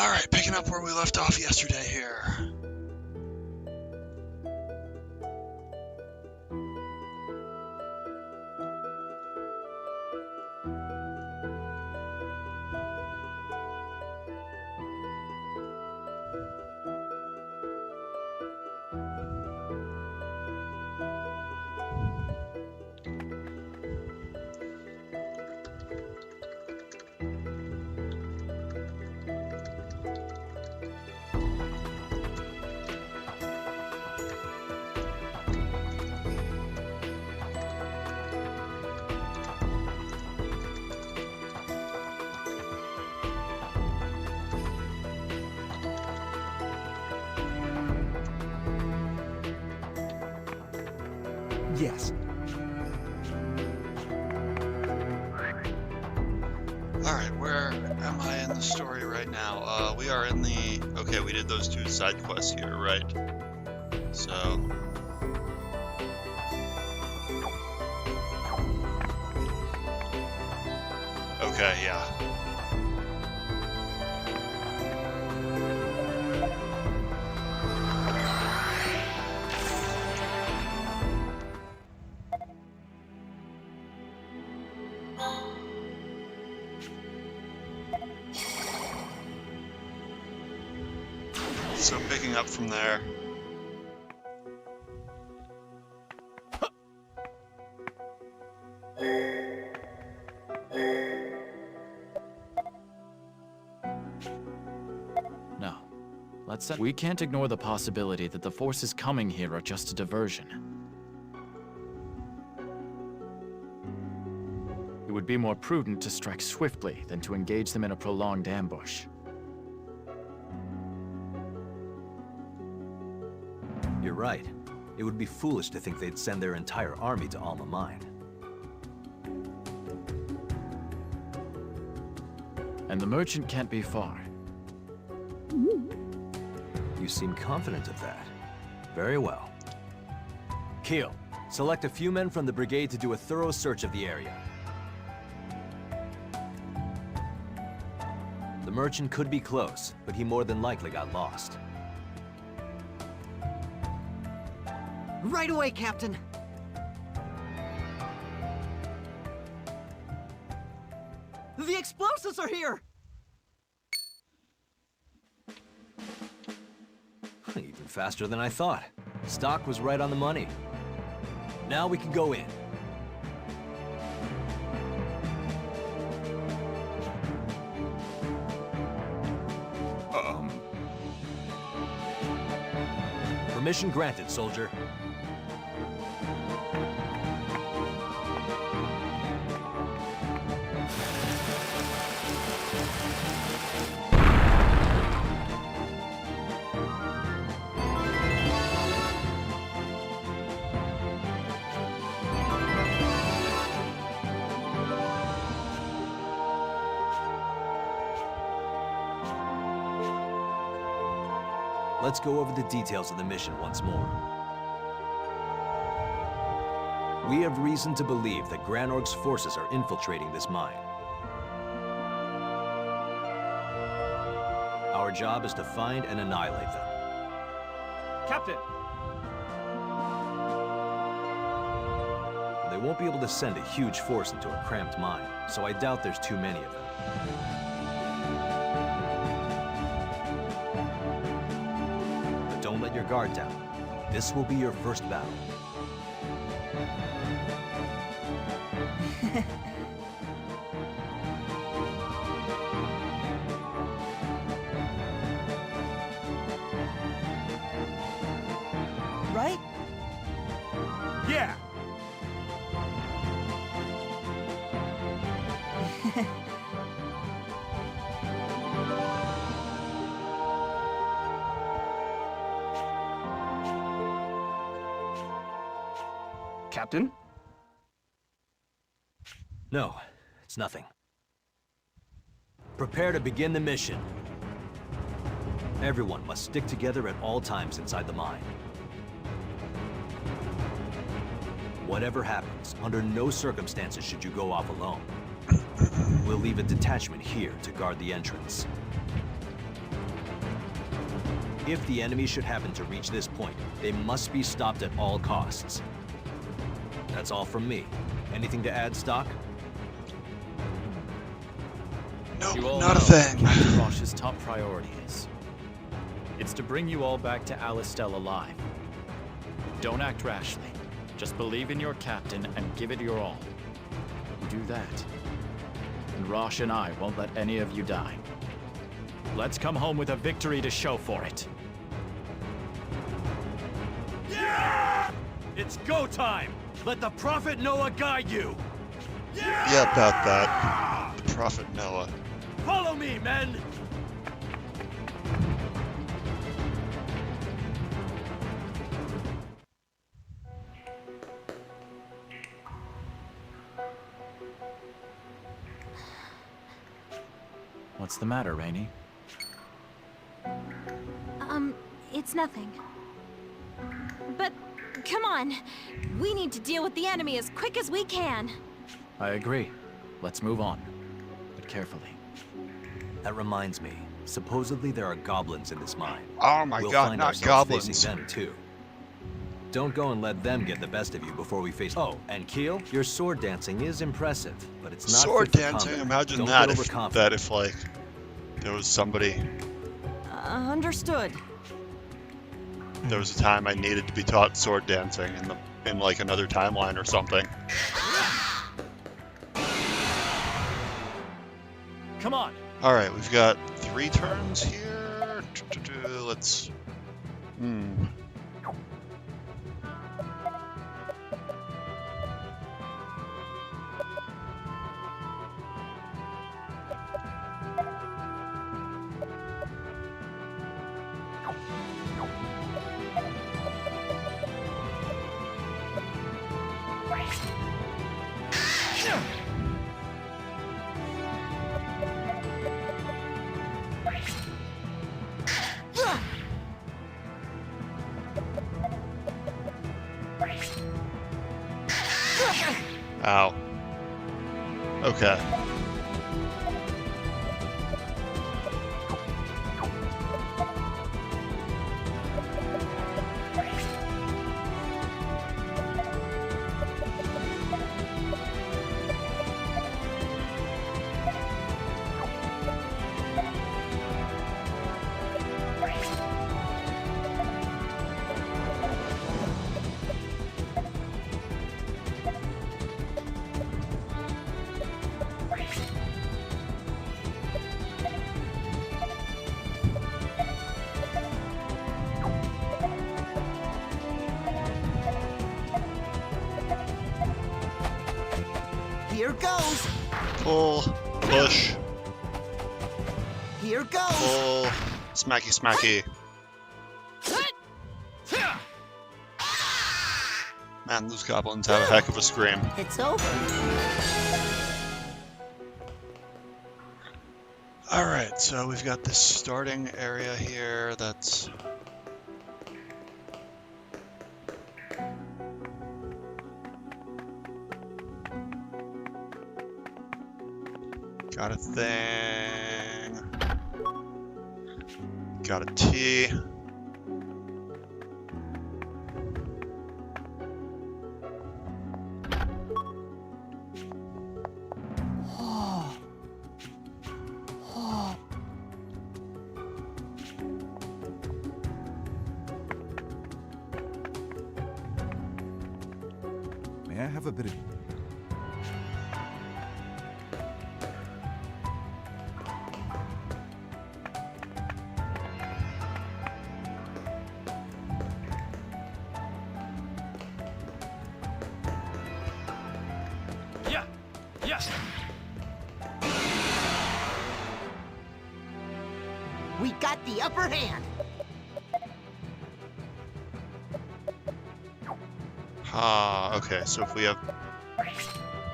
Alright, picking up where we left off yesterday here. Yes. Alright, where am I in the story right now? We are in the... Okay, we did those 2 side quests here, right? So... Okay, yeah. So picking up from there. No. We can't ignore the possibility that the forces coming here are just a diversion. It would be more prudent to strike swiftly than to engage them in a prolonged ambush. You're right. It would be foolish to think they'd send their entire army to Alma Mine. And the merchant can't be far. You seem confident of that. Very well. Keel, select a few men from the brigade to do a thorough search of the area. The merchant could be close, but he more than likely got lost. Right away, Captain. The explosives are here! Even faster than I thought. Stock was right on the money. Now we can go in. Permission granted, soldier. Let's go over the details of the mission once more. We have reason to believe that Granorg's forces are infiltrating this mine. Our job is to find and annihilate them. Captain! They won't be able to send a huge force into a cramped mine, so I doubt there's too many of them. Don't let your guard down. This will be your first battle. Right? Yeah! Captain? No, it's nothing. Prepare to begin the mission. Everyone must stick together at all times inside the mine. Whatever happens, under no circumstances should you go off alone. We'll leave a detachment here to guard the entrance. If the enemy should happen to reach this point, they must be stopped at all costs. That's all from me. Anything to add, Stock? Nope, You all not know a thing. what Captain Rosh's top priority is. It's to bring you all back to Alistel alive. Don't act rashly. Just believe in your captain and give it your all. You do that, and Rosh and I won't let any of you die. Let's come home with a victory to show for it. Yeah! It's go time! Let the Prophet Noah guide you! Yeah, about that. The Prophet Noah. Follow me, men! What's the matter, Rainey? It's nothing. But, come on. We need to deal with the enemy as quick as we can. I agree. Let's move on. But carefully. That reminds me. Supposedly there are goblins in this mine. Oh my We'll god, find not ourselves goblins. facing them too. Don't go and let them get the best of you before we face. Oh, and Keel, your sword dancing is impressive, but it's not Sword fit for dancing, combat. imagine Don't that get if, overconfident. like, there was somebody, Understood. there was a time I needed to be taught sword dancing in like another timeline or something. Come on! Alright, we've got 3 turns here. Let's... Ow. Okay. Here goes. Pull, push, Here goes. pull, smacky smacky. Man, those goblins have a heck of a scream. It's over. Alright, so we've got this starting area here that's... Got a thing. Got a T. May I have a bit of... Yeah! Yes! We got the upper hand. Ah, okay, so if we have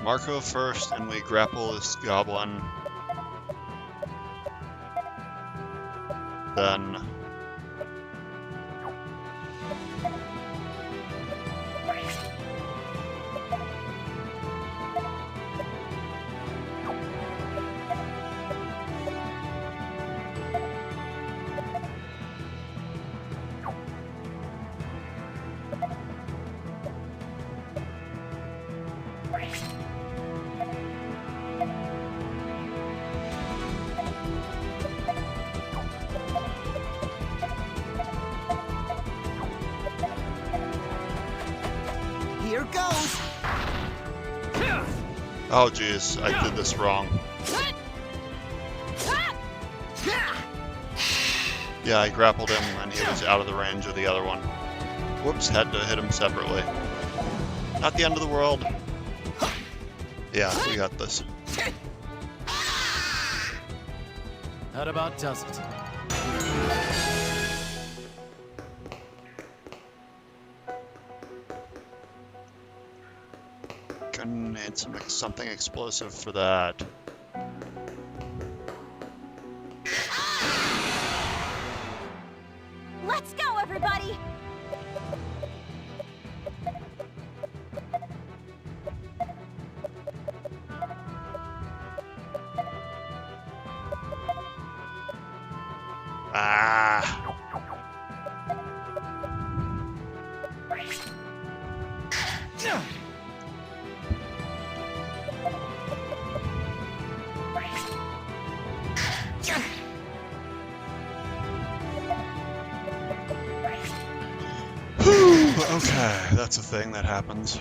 Marco first and we grapple this goblin, then... Oh, geez, I did this wrong. Yeah, I grappled him and he was out of the range of the other one. Whoops, had to hit him separately. Not the end of the world. Yeah, we got this. That about does it. Gonna need something explosive for that. Let's go, everybody! Ah! Whew, okay, that's a thing that happens.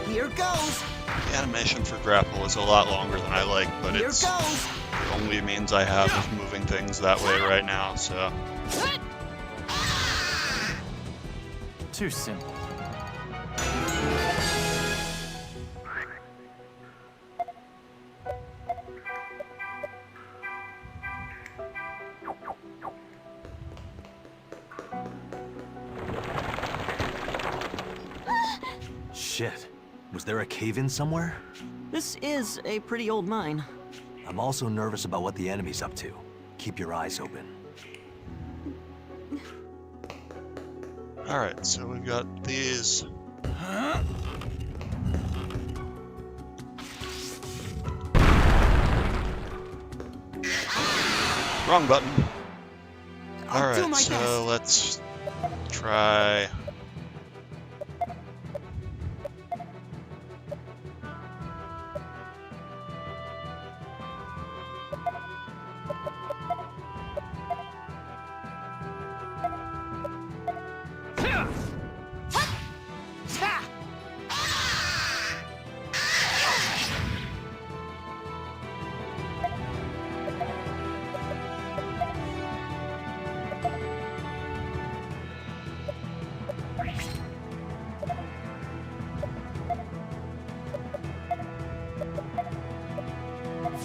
Here goes. The animation for grapple is a lot longer than I like, but Here it's goes. the only means I have of moving things that way right now, so... Too simple. Shit. Was there a cave-in somewhere? This is a pretty old mine. I'm also nervous about what the enemy's up to. Keep your eyes open. Alright, so we've got these. Wrong button. I'll do Alright, my so best. let's try...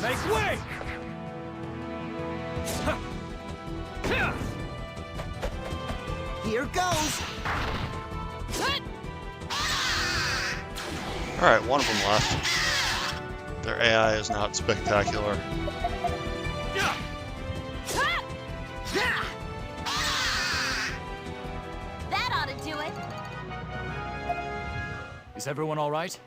Make way! Here goes. Alright, one of them left. Their AI is not spectacular. That ought to do it! Is everyone all right?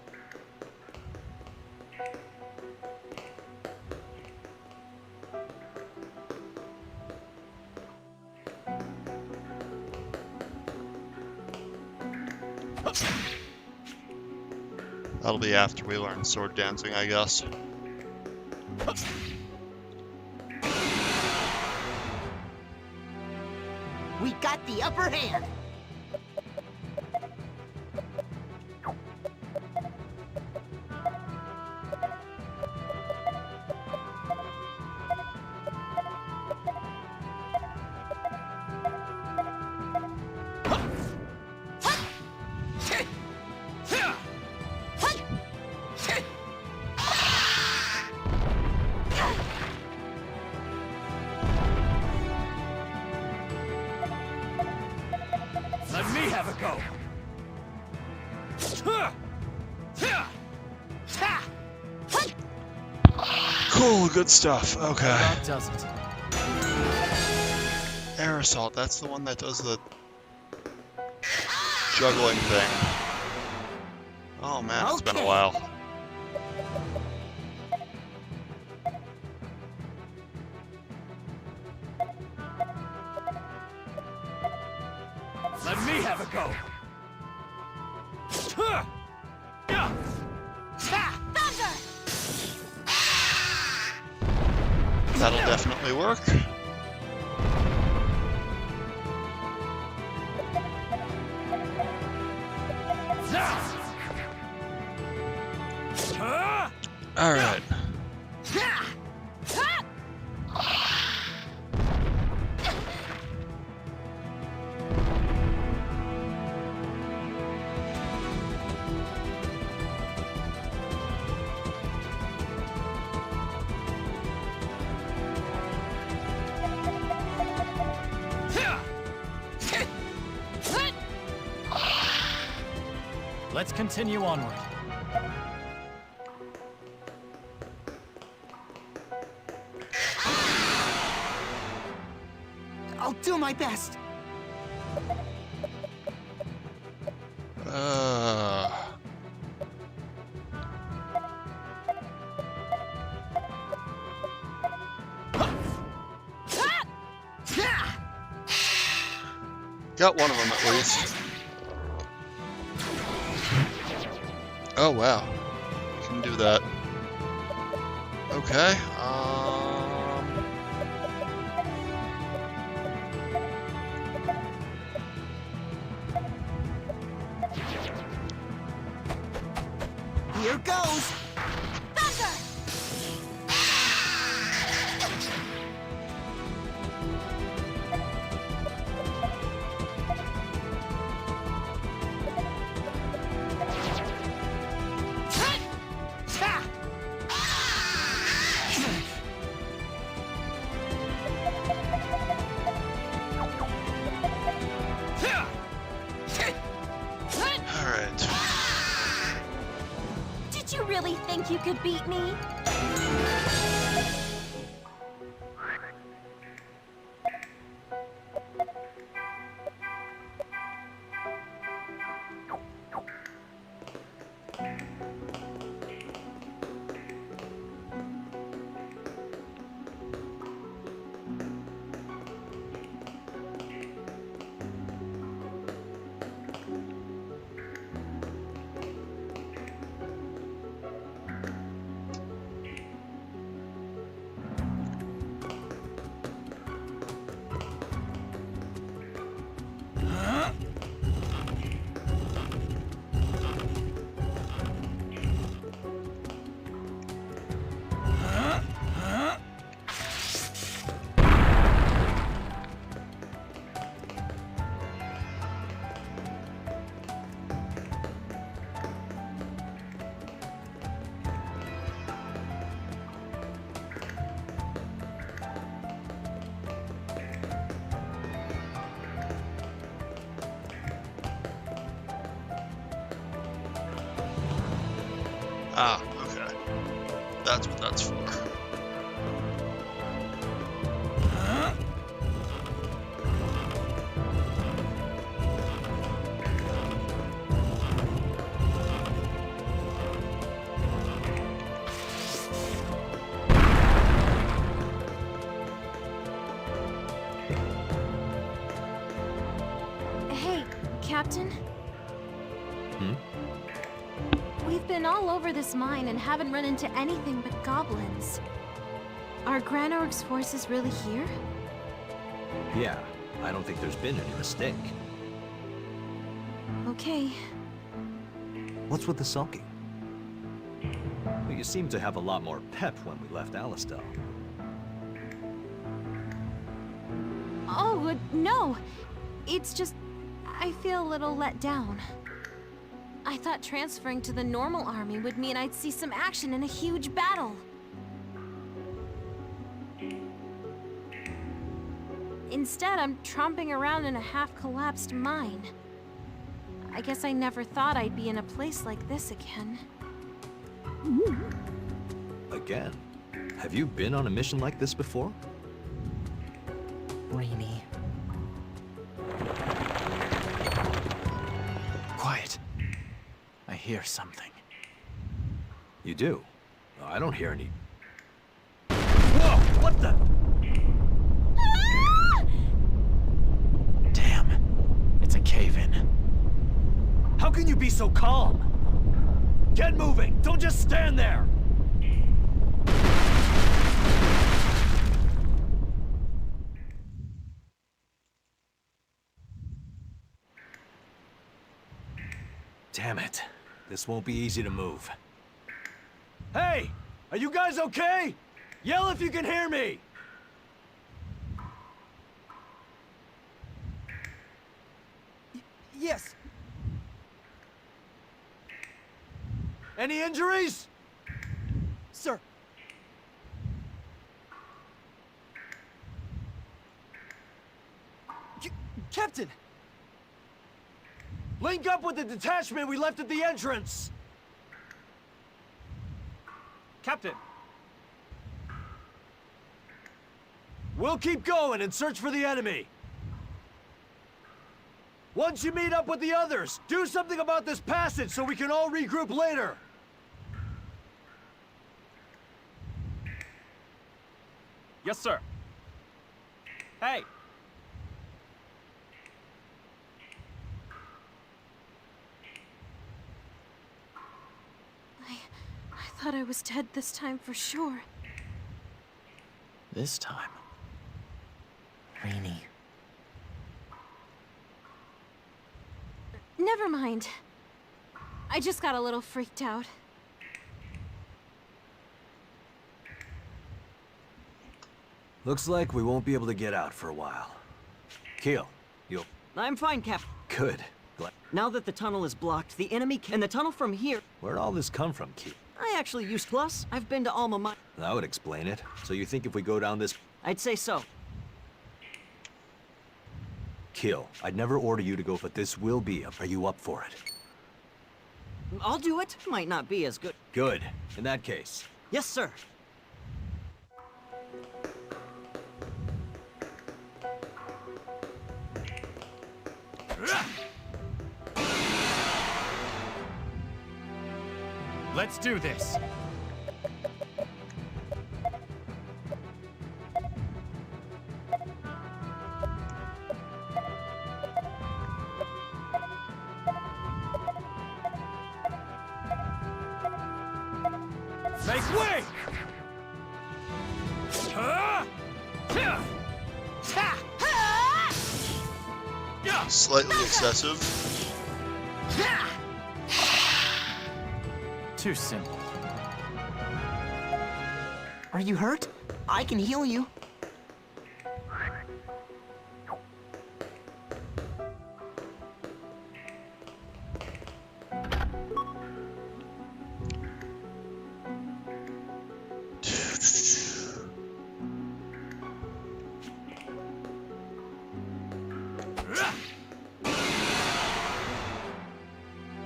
That'll be after we learn sword dancing, I guess. We got the upper hand. Let me have a go! Cool, good stuff. Okay. That about does it. Air assault, that's the one that does the juggling thing. Oh man, it's been a Okay. while. Let me have a go. Thunder! That'll definitely work. All right. Let's continue onward. I'll do my best. Got one of them at least. Oh wow, you can do that. Okay. Here goes. Thunder! All right. Did you really think you could beat me? Ah, okay. That's what that's for. Hey, Captain? Hmm? We've been all over this mine and haven't run into anything but goblins. Are Granorg's forces really here? Yeah, I don't think there's been any mistake. Okay. What's with the sulking? Well, you seem to have a lot more pep when we left Alistel. Oh, no. It's just, I feel a little let down. I thought transferring to the normal army would mean I'd see some action in a huge battle. Instead, I'm tromping around in a half-collapsed mine. I guess I never thought I'd be in a place like this again. Again? Have you been on a mission like this before? Rainy. Quiet. I hear something. You do? I don't hear any... Whoa! What the... Damn. It's a cave in. How can you be so calm? Get moving! Don't just stand there! Damn it. This won't be easy to move. Hey! Are you guys okay? Yell if you can hear me! Yes. Any injuries? Sir. Captain! Link up with the detachment we left at the entrance! Captain! We'll keep going and search for the enemy. Once you meet up with the others, do something about this passage so we can all regroup later. Yes, sir. Hey! I thought I was dead this time for sure. This time. Rainy. Never mind. I just got a little freaked out. Looks like we won't be able to get out for a while. Keel, you'll... I'm fine, Captain. Good. Glad... Now that the tunnel is blocked, the enemy and the tunnel from here... Where'd all this come from, Keel? I actually used Plus. I've been to Alma Mater. That would explain it. So you think if we go down this... I'd say so. Keel, I'd never order you to go, but this will be up. Are you up for it? I'll do it. Might not be as good. Good. In that case. Yes, sir. Let's do this! Make way! Slightly excessive. Too simple. Are you hurt? I can heal you.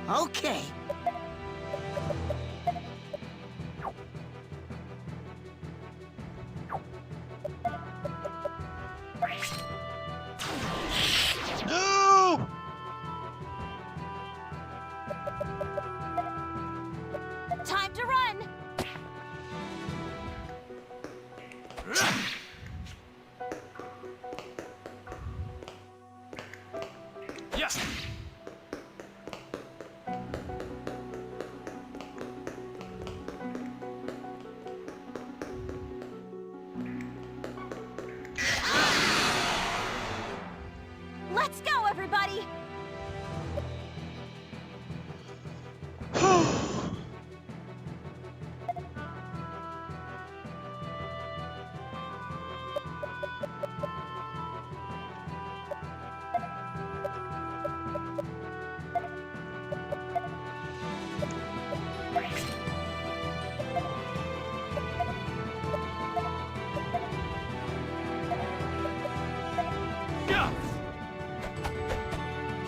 Okay. No! Time to run! Yes! Let's go, everybody!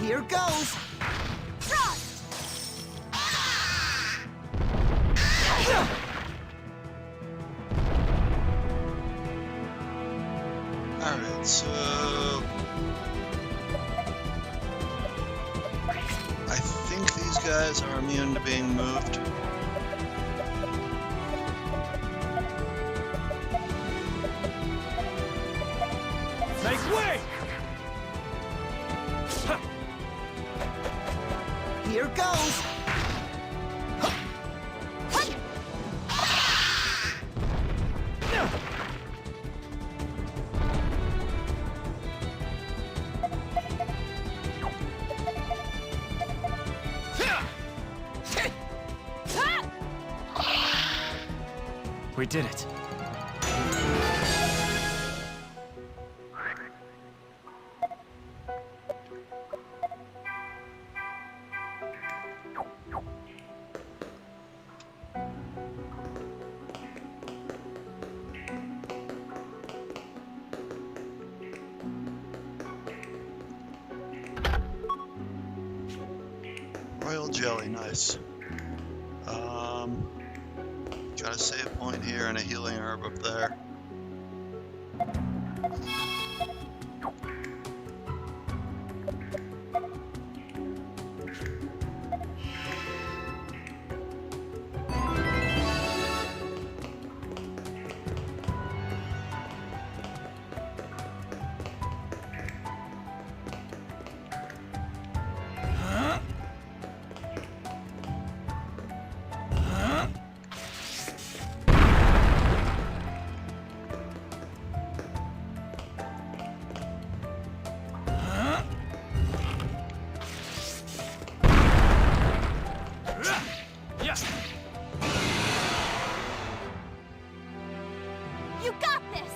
Here goes. Thrust! Alright, so... I think these guys are immune to being moved. Make way! Here goes! We did it. Royal jelly, nice. Got a save point here and a healing herb up there. You got this!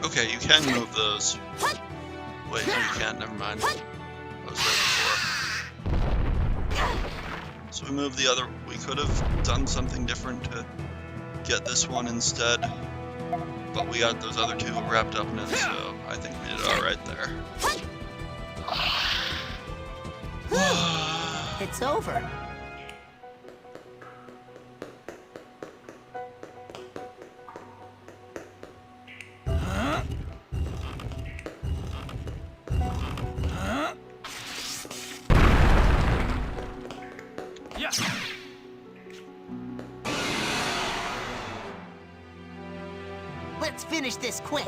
Okay, you can move those. Wait, no, you can't. Never mind. I was there before. So we moved the other. We could have done something different to get this one instead, but we got those other two wrapped up in it, so I think we did all right there. It's over. Let's finish this quick.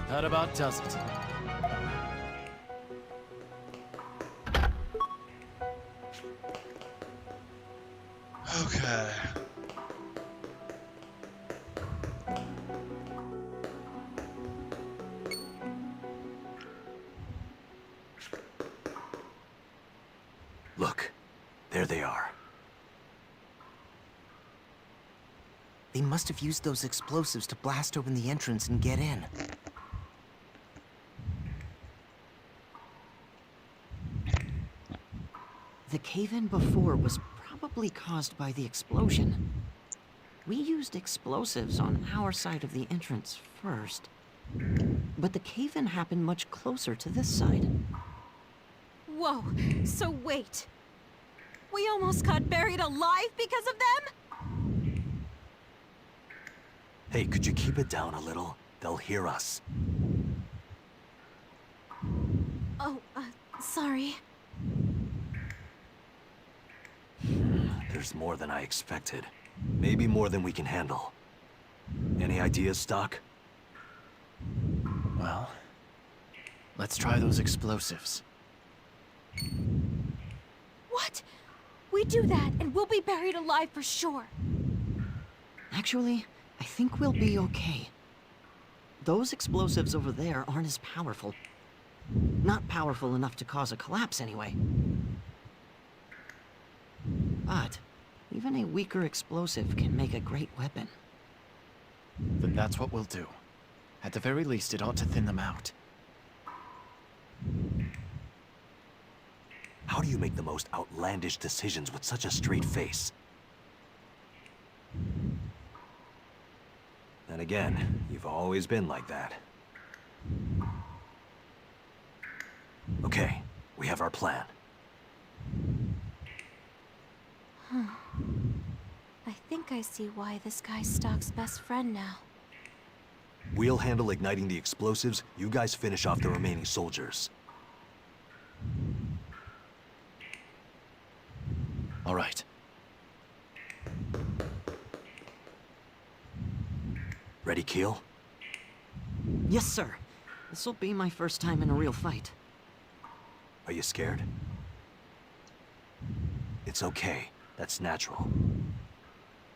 That about does it. Okay. Look, there they are. They must have used those explosives to blast open the entrance and get in. The cave-in before was probably caused by the explosion. We used explosives on our side of the entrance first, but the cave-in happened much closer to this side. Whoa, so wait. We almost got buried alive because of them? Hey, could you keep it down a little? They'll hear us. Oh, sorry. There's more than I expected. Maybe more than we can handle. Any ideas, Stock? Well, let's try those explosives. What? We do that, and we'll be buried alive for sure. Actually, I think we'll be okay. Those explosives over there aren't as powerful. Not powerful enough to cause a collapse, anyway. But even a weaker explosive can make a great weapon. Then that's what we'll do. At the very least, it ought to thin them out. How do you make the most outlandish decisions with such a straight face? Then again, you've always been like that. Okay, we have our plan. I think I see why this guy's Stock's best friend now. We'll handle igniting the explosives, you guys finish off the remaining soldiers. All right. Ready, Keel? Yes, sir. This'll be my first time in a real fight. Are you scared? It's okay. That's natural.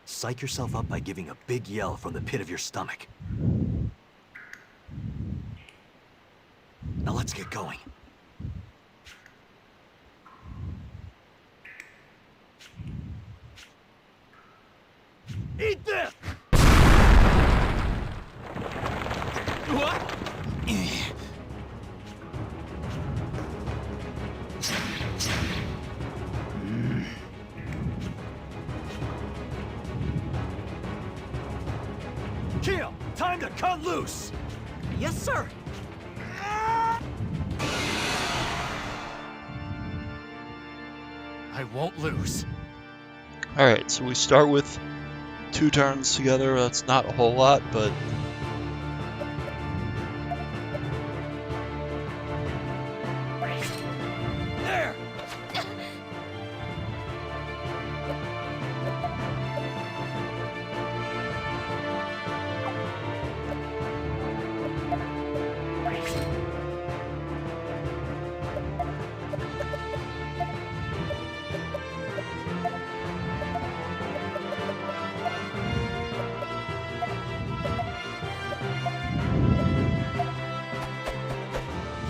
Psych yourself up by giving a big yell from the pit of your stomach. Now let's get going. Eat this! What? Keel, time to cut loose! Yes, sir! I won't lose. Alright, so we start with 2 turns together. That's not a whole lot, but There!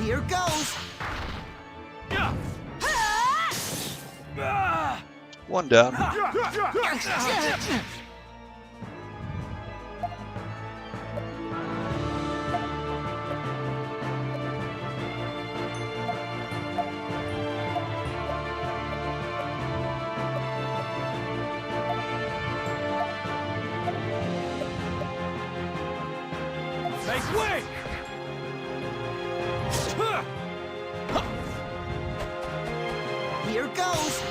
Here goes! one down. Make way! Here goes!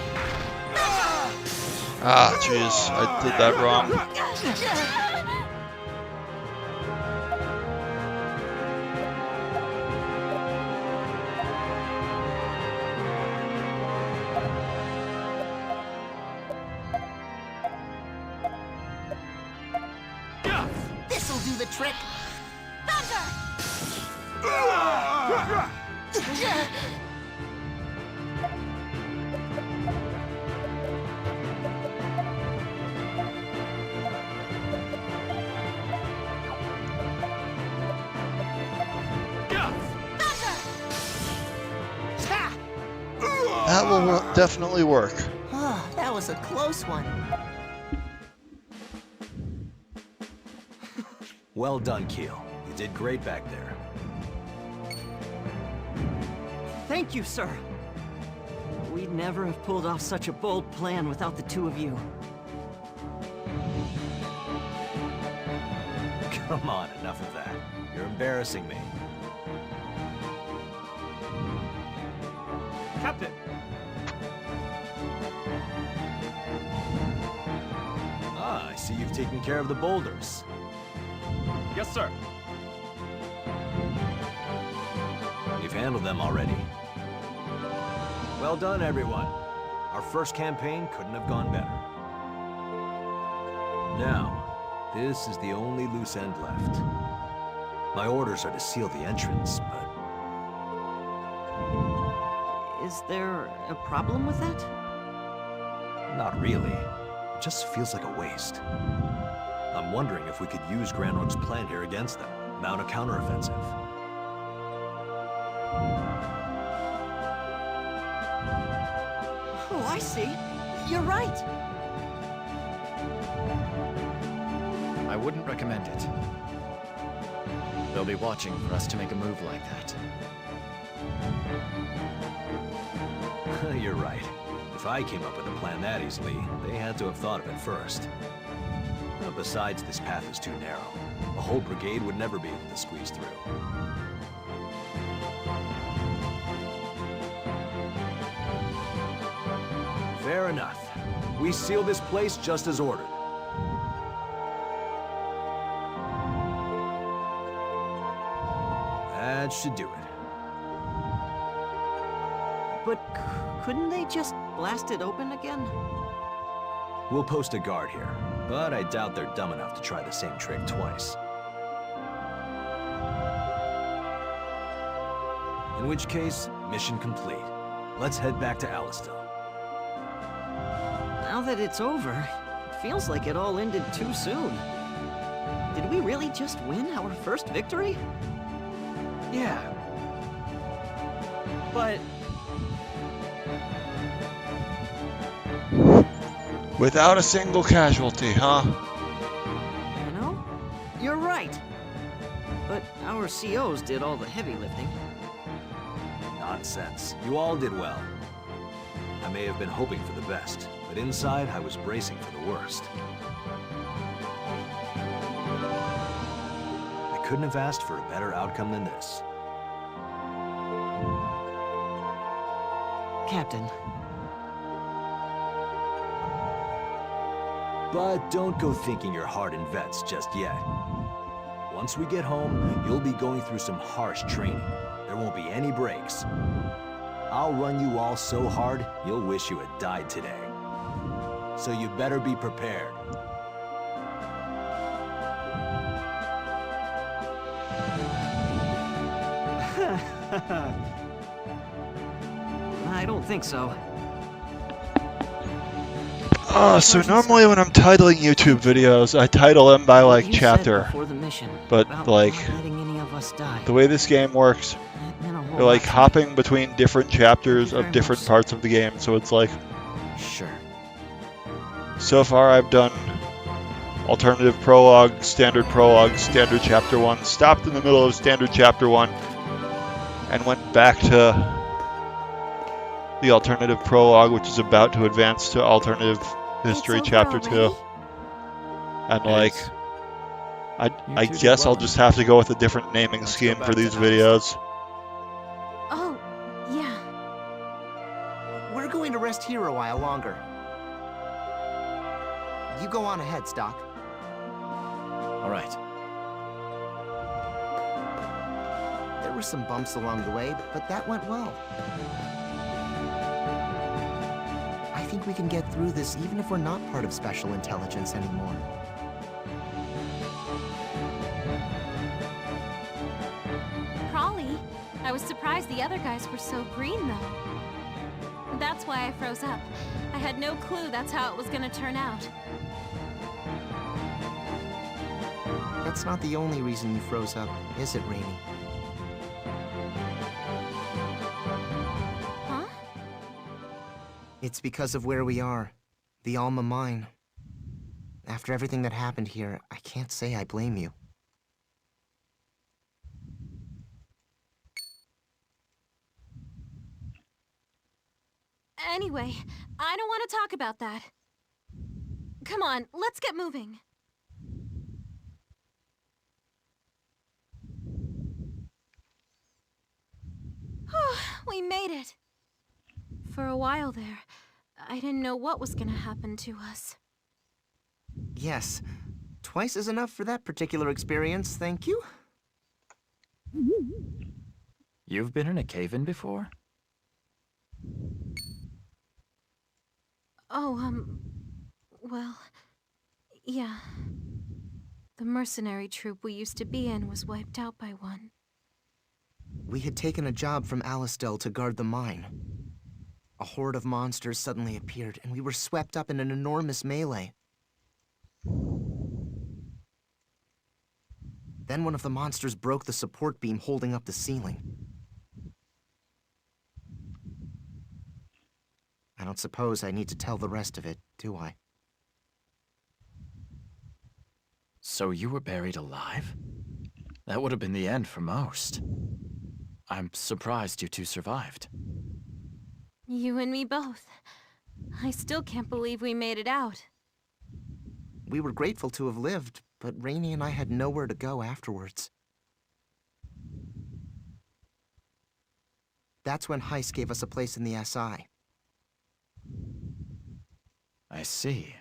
Ah, jeez, I did that wrong. This'll do the trick! That will definitely work. Oh, that was a close one. Well done, Keel. You did great back there. Thank you, sir. We'd never have pulled off such a bold plan without the two of you. Come on, enough of that. You're embarrassing me. Captain! Ah, I see you've taken care of the boulders. Yes, sir. You've handled them already. Well done, everyone. Our first campaign couldn't have gone better. Now, this is the only loose end left. My orders are to seal the entrance, but Is there a problem with that? Not really. It just feels like a waste. I'm wondering if we could use Granrock's plan here against them, mount a counteroffensive. Oh, I see. You're right. I wouldn't recommend it. They'll be watching for us to make a move like that. You're right. If I came up with a plan that easily, they had to have thought of it first. Besides, this path is too narrow. A whole brigade would never be able to squeeze through. Fair enough. We seal this place just as ordered. That should do it. But couldn't they just blast it open again? We'll post a guard here, but I doubt they're dumb enough to try the same trick twice. In which case, mission complete. Let's head back to Alistel. Now that it's over, it feels like it all ended too soon. Did we really just win our first victory? Yeah. But Without a single casualty, huh? you know, you're right. But our COs did all the heavy lifting. Nonsense. You all did well. I may have been hoping for the best, but inside I was bracing for the worst. I couldn't have asked for a better outcome than this. Captain, But don't go thinking you're hardened vets just yet. Once we get home, you'll be going through some harsh training. There won't be any breaks. I'll run you all so hard, you'll wish you had died today. So you better be prepared. I don't think so. So normally when I'm titling YouTube videos, I title them by like You said chapter. before the mission But, about like, not letting any of us die. The way this game works, It meant a whole you're like lot to me. hopping between different chapters Very of different much. parts of the game. So it's like, Sure. so far I've done alternative prologue, standard chapter 1, stopped in the middle of standard chapter 1, and went back to the alternative prologue, which is about to advance to alternative history It's over chapter 2. already? And like, Yes. I You two did guess well I'll in just it. have to go with a different naming Let's go scheme back for to these Alistel. videos. Oh, yeah. We're going to rest here a while longer. You go on ahead, Stock. All right. There were some bumps along the way, but that went well. I think we can get through this even if we're not part of Special Intelligence anymore. Probably. I was surprised the other guys were so green, though. That's why I froze up. I had no clue that's how it was gonna turn out. That's not the only reason you froze up, is it, Rainey? Huh? It's because of where we are. The Alma Mine. After everything that happened here, I can't say I blame you. Anyway, I don't want to talk about that. Come on, let's get moving. We made it. For a while there, I didn't know what was gonna happen to us. Yes. Twice is enough for that particular experience, thank you. You've been in a cave-in before? Oh, well, yeah. The mercenary troop we used to be in was wiped out by one. We had taken a job from Alistel to guard the mine. A horde of monsters suddenly appeared, and we were swept up in an enormous melee. Then one of the monsters broke the support beam holding up the ceiling. I don't suppose I need to tell the rest of it, do I? So you were buried alive? That would have been the end for most. I'm surprised you two survived. You and me both. I still can't believe we made it out. We were grateful to have lived, but Rainey and I had nowhere to go afterwards. That's when Heiss gave us a place in the SI. I see.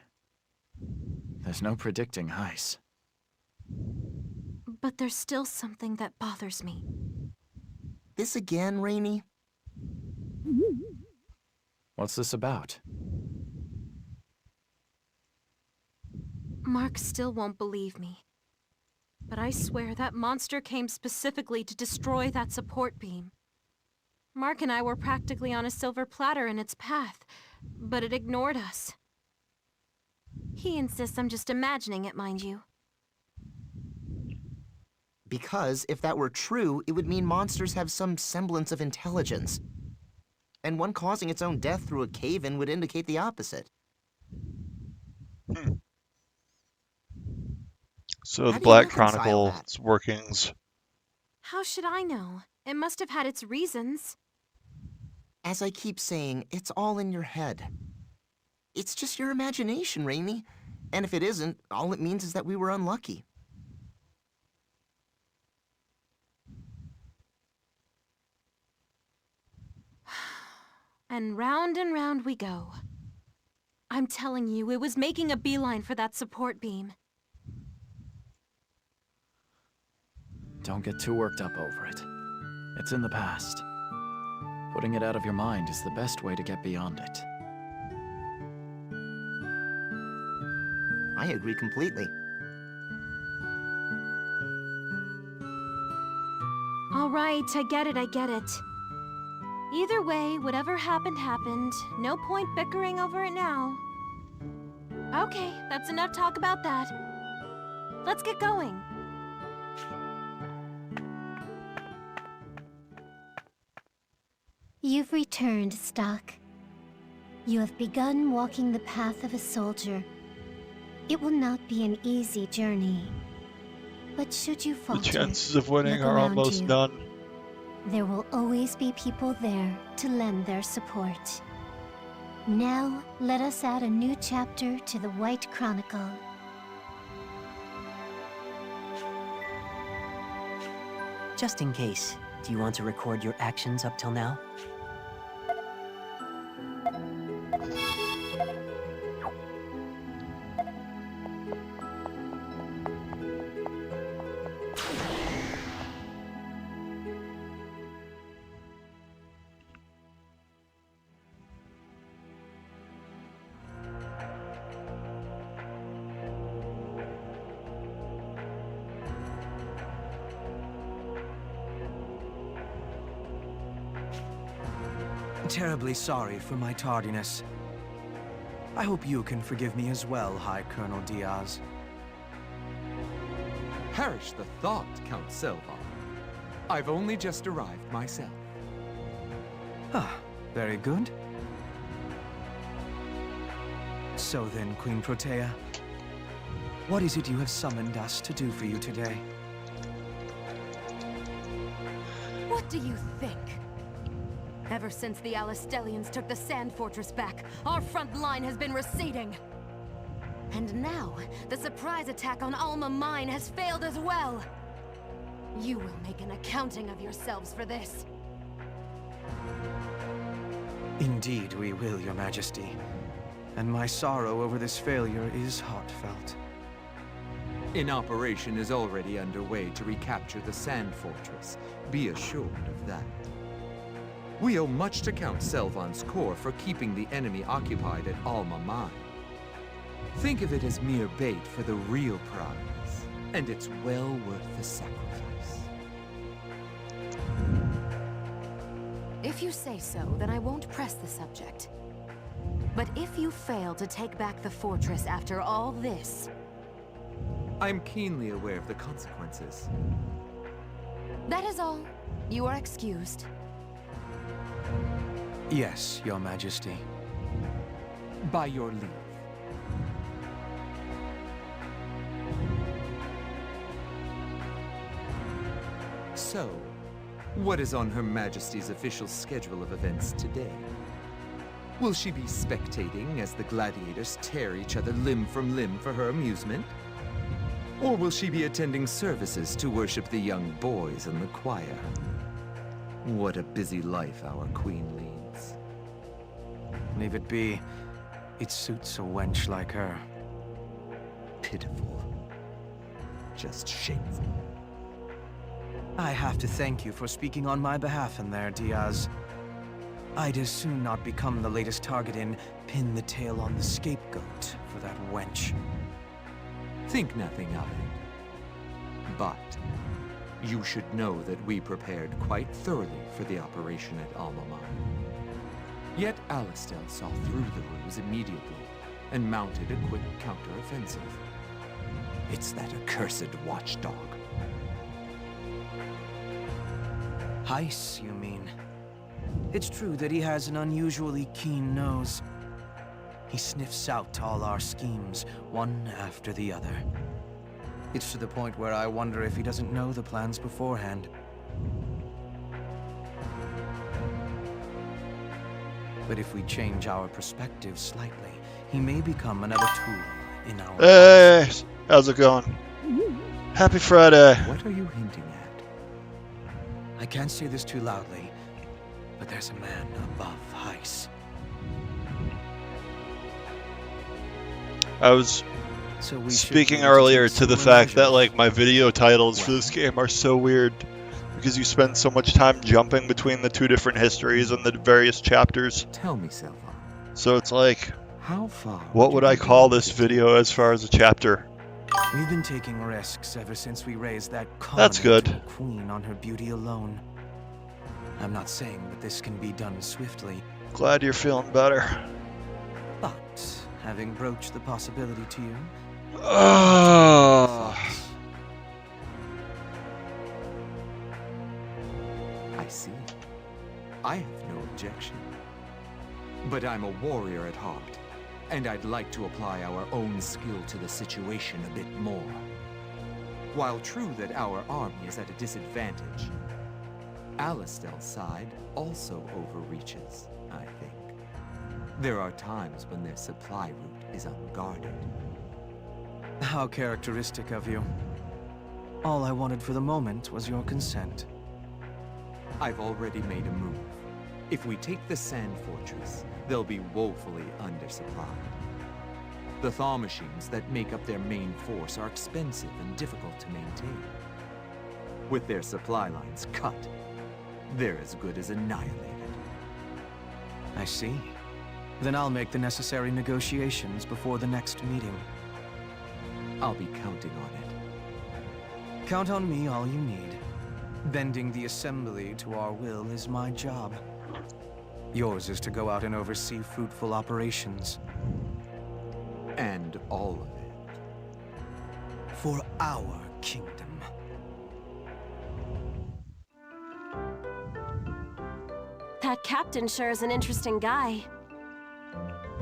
There's no predicting Heiss. But there's still something that bothers me. This again, Rainey? What's this about? Mark still won't believe me. But I swear that monster came specifically to destroy that support beam. Mark and I were practically on a silver platter in its path, but it ignored us. He insists I'm just imagining it, mind you. Because if that were true, it would mean monsters have some semblance of intelligence. And one causing its own death through a cave-in would indicate the opposite. So How the do you Black reconcile Chronicle's workings. How should I know? It must have had its reasons. As I keep saying, it's all in your head. It's just your imagination, Rainey. And if it isn't, all it means is that we were unlucky. And round we go. I'm telling you, it was making a beeline for that support beam. Don't get too worked up over it. It's in the past. Putting it out of your mind is the best way to get beyond it. I agree completely. All right, I get it. Either way, whatever happened, happened. No point bickering over it now. Okay, that's enough talk about that. Let's get going. You've returned, Stock. You have begun walking the path of a soldier. It will not be an easy journey. But should you The falter, chances of winning look are around almost you. none. There will always be people there to lend their support. Now, let us add a new chapter to the White Chronicle. Just in case, do you want to record your actions up till now? Terribly sorry for my tardiness. I hope you can forgive me as well, High Colonel Diaz. Perish the thought, Count Selvon. I've only just arrived myself. Ah, very good. So then, Queen Protea, what is it you have summoned us to do for you today? What do you think? Ever since the Alistellians took the Sand Fortress back, our front line has been receding. And now, the surprise attack on Alma Mine has failed as well. You will make an accounting of yourselves for this. Indeed we will, Your Majesty. And my sorrow over this failure is heartfelt. An operation is already underway to recapture the Sand Fortress. Be assured of that. We owe much to Count Selvon's corps for keeping the enemy occupied at Alma Mine. Think of it as mere bait for the real prize, and it's well worth the sacrifice. If you say so, then I won't press the subject. But if you fail to take back the fortress after all this... I'm keenly aware of the consequences. That is all. You are excused. Yes, Your Majesty. By your leave. So, what is on Her Majesty's official schedule of events today? Will she be spectating as the gladiators tear each other limb from limb for her amusement? Or will she be attending services to worship the young boys in the choir? What a busy life our queen leads. Leave it be. It suits a wench like her. Pitiful. Just shameful. I have to thank you for speaking on my behalf in there, Diaz. I'd as soon not become the latest target in Pin the Tail on the Scapegoat for that wench. Think nothing of it. But you should know that we prepared quite thoroughly for the operation at Alma Mater. Yet Alastel saw through the ruse immediately and mounted a quick counter-offensive. It's that accursed watchdog. Heiss, you mean? It's true that he has an unusually keen nose. He sniffs out all our schemes, one after the other. It's to the point where I wonder if he doesn't know the plans beforehand. But if we change our perspective slightly, he may become another tool in our... Hey, how's it going? Happy Friday. What are you hinting at? I can't say this too loudly, but there's a man above Heiss. I was So speaking earlier to the fact that like my video titles for this game are so weird because you spend so much time jumping between the two different histories and the various chapters. Tell me, Selva. So it's like, how far? What would I call this video as far as a chapter? We've been taking risks ever since we raised that That's good. queen on her beauty alone. I'm not saying that this can be done swiftly. Glad you're feeling better. But having broached the possibility to you, Oh. I see. I have no objection. But I'm a warrior at heart, and I'd like to apply our own skill to the situation a bit more. While true that our army is at a disadvantage, Alastel's side also overreaches, I think. There are times when their supply route is unguarded. how characteristic of you. All I wanted for the moment was your consent. I've already made a move. If we take the Sand Fortress, they'll be woefully undersupplied. The thaw machines that make up their main force are expensive and difficult to maintain. With their supply lines cut, they're as good as annihilated. I see. Then I'll make the necessary negotiations before the next meeting. I'll be counting on it. Count on me all you need. Bending the assembly to our will is my job. Yours is to go out and oversee fruitful operations. And all of it. For our kingdom. That captain sure is an interesting guy.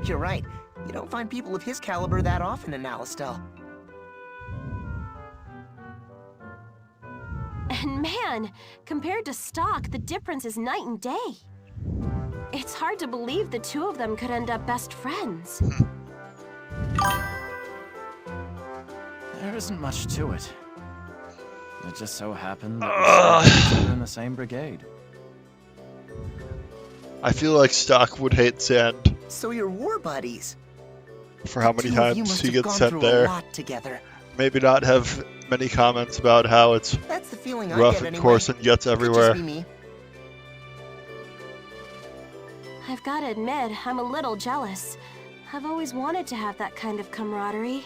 You're right. You don't find people of his caliber that often in Alastel. And man, compared to Stock, the difference is night and day. It's hard to believe the two of them could end up best friends. There isn't much to it. It just so happened that we were in the same brigade. I feel like Stock would hate Sand So you're war buddies. for how many Two of you times must he have gets gone sent through there. a lot together. Maybe not have many comments about how it's That's the feeling I rough get and anyway. coarse and gets Could everywhere. just be me. I've got to admit, I'm a little jealous. I've always wanted to have that kind of camaraderie.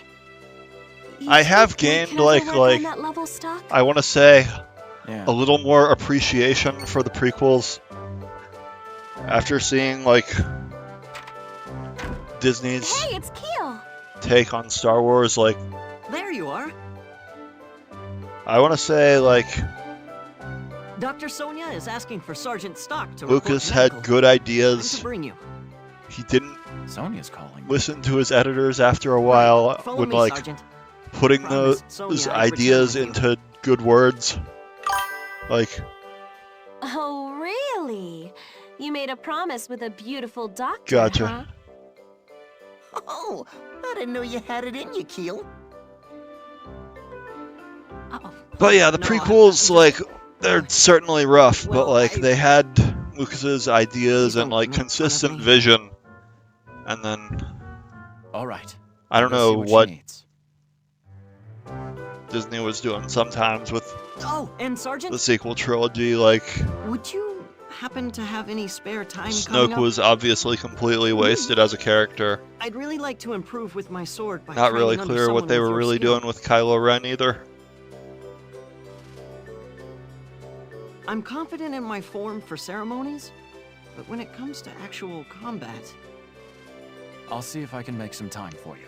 You I have think we gained could ever like work on that level, Stock? I want to say Yeah. a little more appreciation for the prequels. After seeing like Disney's Hey, it's Keel! take on Star Wars, like There you are. I want to say like Dr. Sonia is asking for Sergeant Stock to Lucas report medical. had good Time ideas. to bring you. He didn't Sonia's calling. listen to his editors after a while Follow when me, like Sergeant. putting Promise, those Sonia, I'd ideas return with you. into good words. Like, Oh, really? You made a promise with a beautiful doctor, Gotcha. huh? Oh, I didn't know you had it in you, Keel. but yeah, the No, prequels, I'm like, they're certainly rough, but Well, like they had Lucas's ideas Please and don't like make fun of consistent me. vision, and then All right. I don't Go know see what what she needs. Disney was doing sometimes with Oh, and Sergeant, the sequel trilogy. Like, would you happen to have any spare time coming Snoke up? was obviously completely wasted as a character. I'd really like to improve with my sword by Not training really under clear what someone they with were your really skill. doing with Kylo Ren either. I'm confident in my form for ceremonies, but when it comes to actual combat, I'll see if I can make some time for you.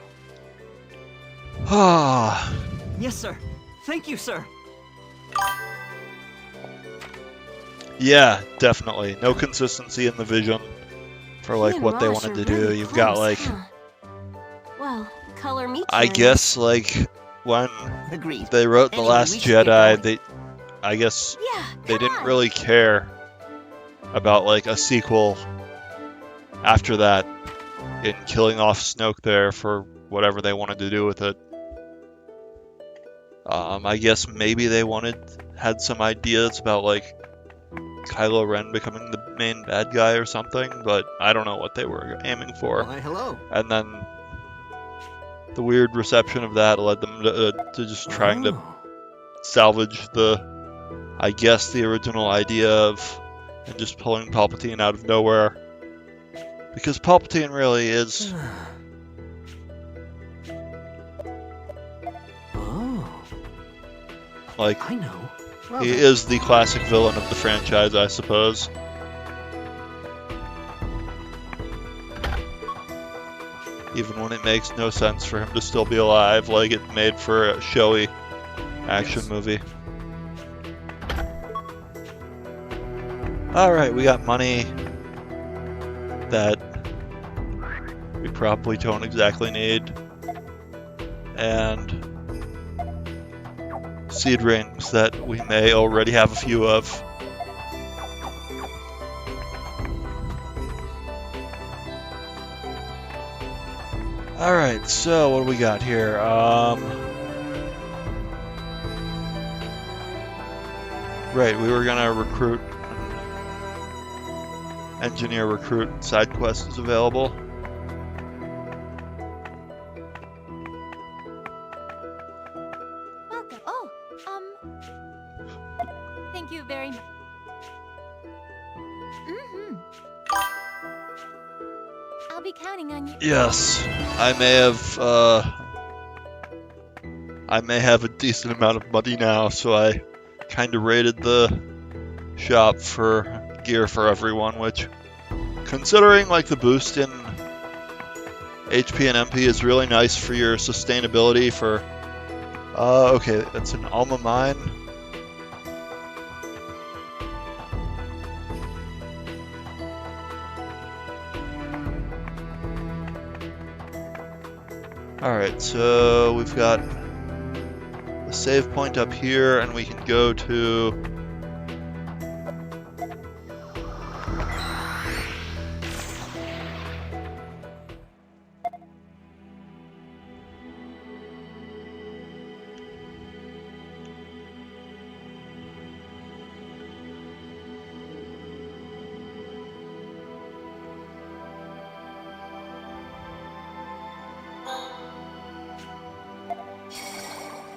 Ah. yes, sir. Thank you, sir. Yeah, definitely. No consistency in the vision for He like and what they Rosh wanted are to do. really You've got close, like, huh? Well, color me I curious. guess like when Agreed. they wrote The Anyway, Last we should get Jedi, going. I guess Yeah, they come didn't on. really care about like a sequel after that in killing off Snoke there for whatever they wanted to do with it. I guess maybe they had some ideas about like Kylo Ren becoming the main bad guy or something, but I don't know what they were aiming for. Why, hello. And then the weird reception of that led them to just trying to salvage I guess, the original idea of and just pulling Palpatine out of nowhere. Because Palpatine really is Oh, like I know. Well, he then. is the classic villain of the franchise, I suppose. Even when it makes no sense for him to still be alive, like it made for a showy action movie. Alright, we got money that we probably don't exactly need. And seed rings that we may already have a few of. Alright, so what do we got here? Right, we were gonna recruit engineer recruit side quest is available. Welcome. Oh, thank you very much. I'll be counting on you. Yes, I may have a decent amount of money now, so I kind of raided the shop for gear for everyone, which, considering like the boost in HP and MP is really nice for your sustainability for, okay, that's an Alma Mine. Alright, so we've got a save point up here, and we can go to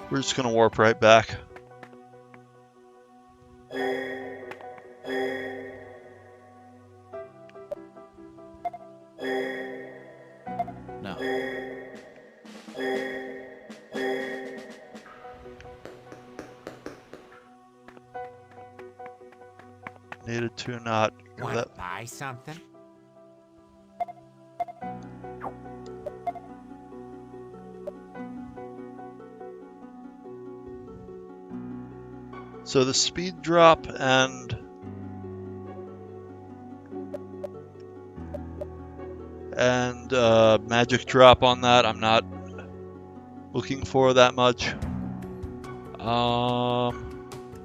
we're just gonna warp right back. No. Needed to not Want to buy something? So the speed drop and magic drop on that, I'm not looking for that much.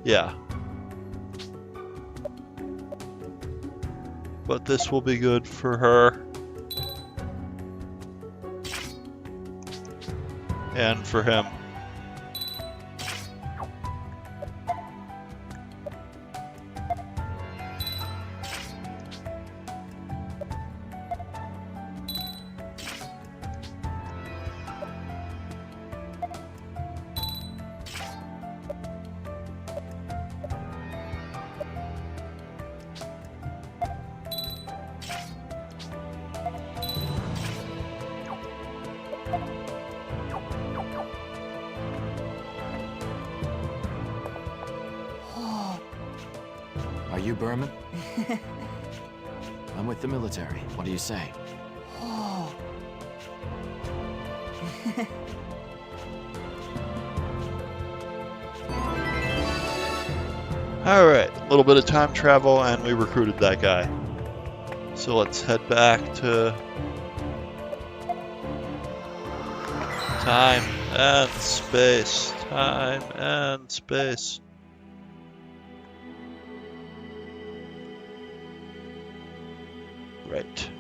Yeah. But this will be good for her. And for him. Are you Berman? I'm with the military. What do you say? Alright, a little bit of time travel and we recruited that guy. So let's head back to time and space. Time and space. Right.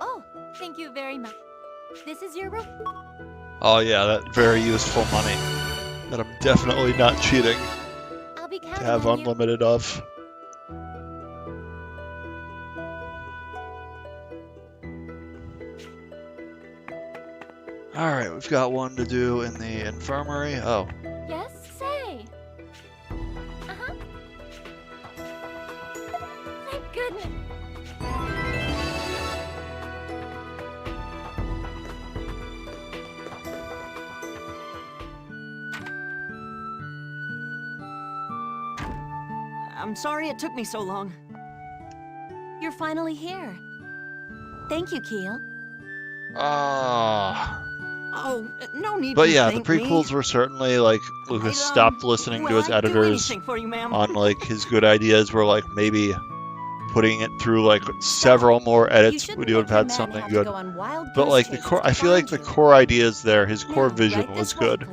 Oh, thank you very much. This is your room? Oh yeah, that very useful money that I'm definitely not cheating I'll be to counting have on you. unlimited of. Alright, we've got one to do in the infirmary. Oh. Yes, say. Uh-huh. Thank goodness. I'm sorry it took me so long. You're finally here. Thank you, Keel. Oh, no need But to yeah, the thank prequels me. were certainly like Lucas stopped listening to his I'd do editors anything for you, ma'am. on like his good ideas were like maybe putting it through like several more edits would have had something good. But like the core, I feel like the core ideas there, his core vision was good.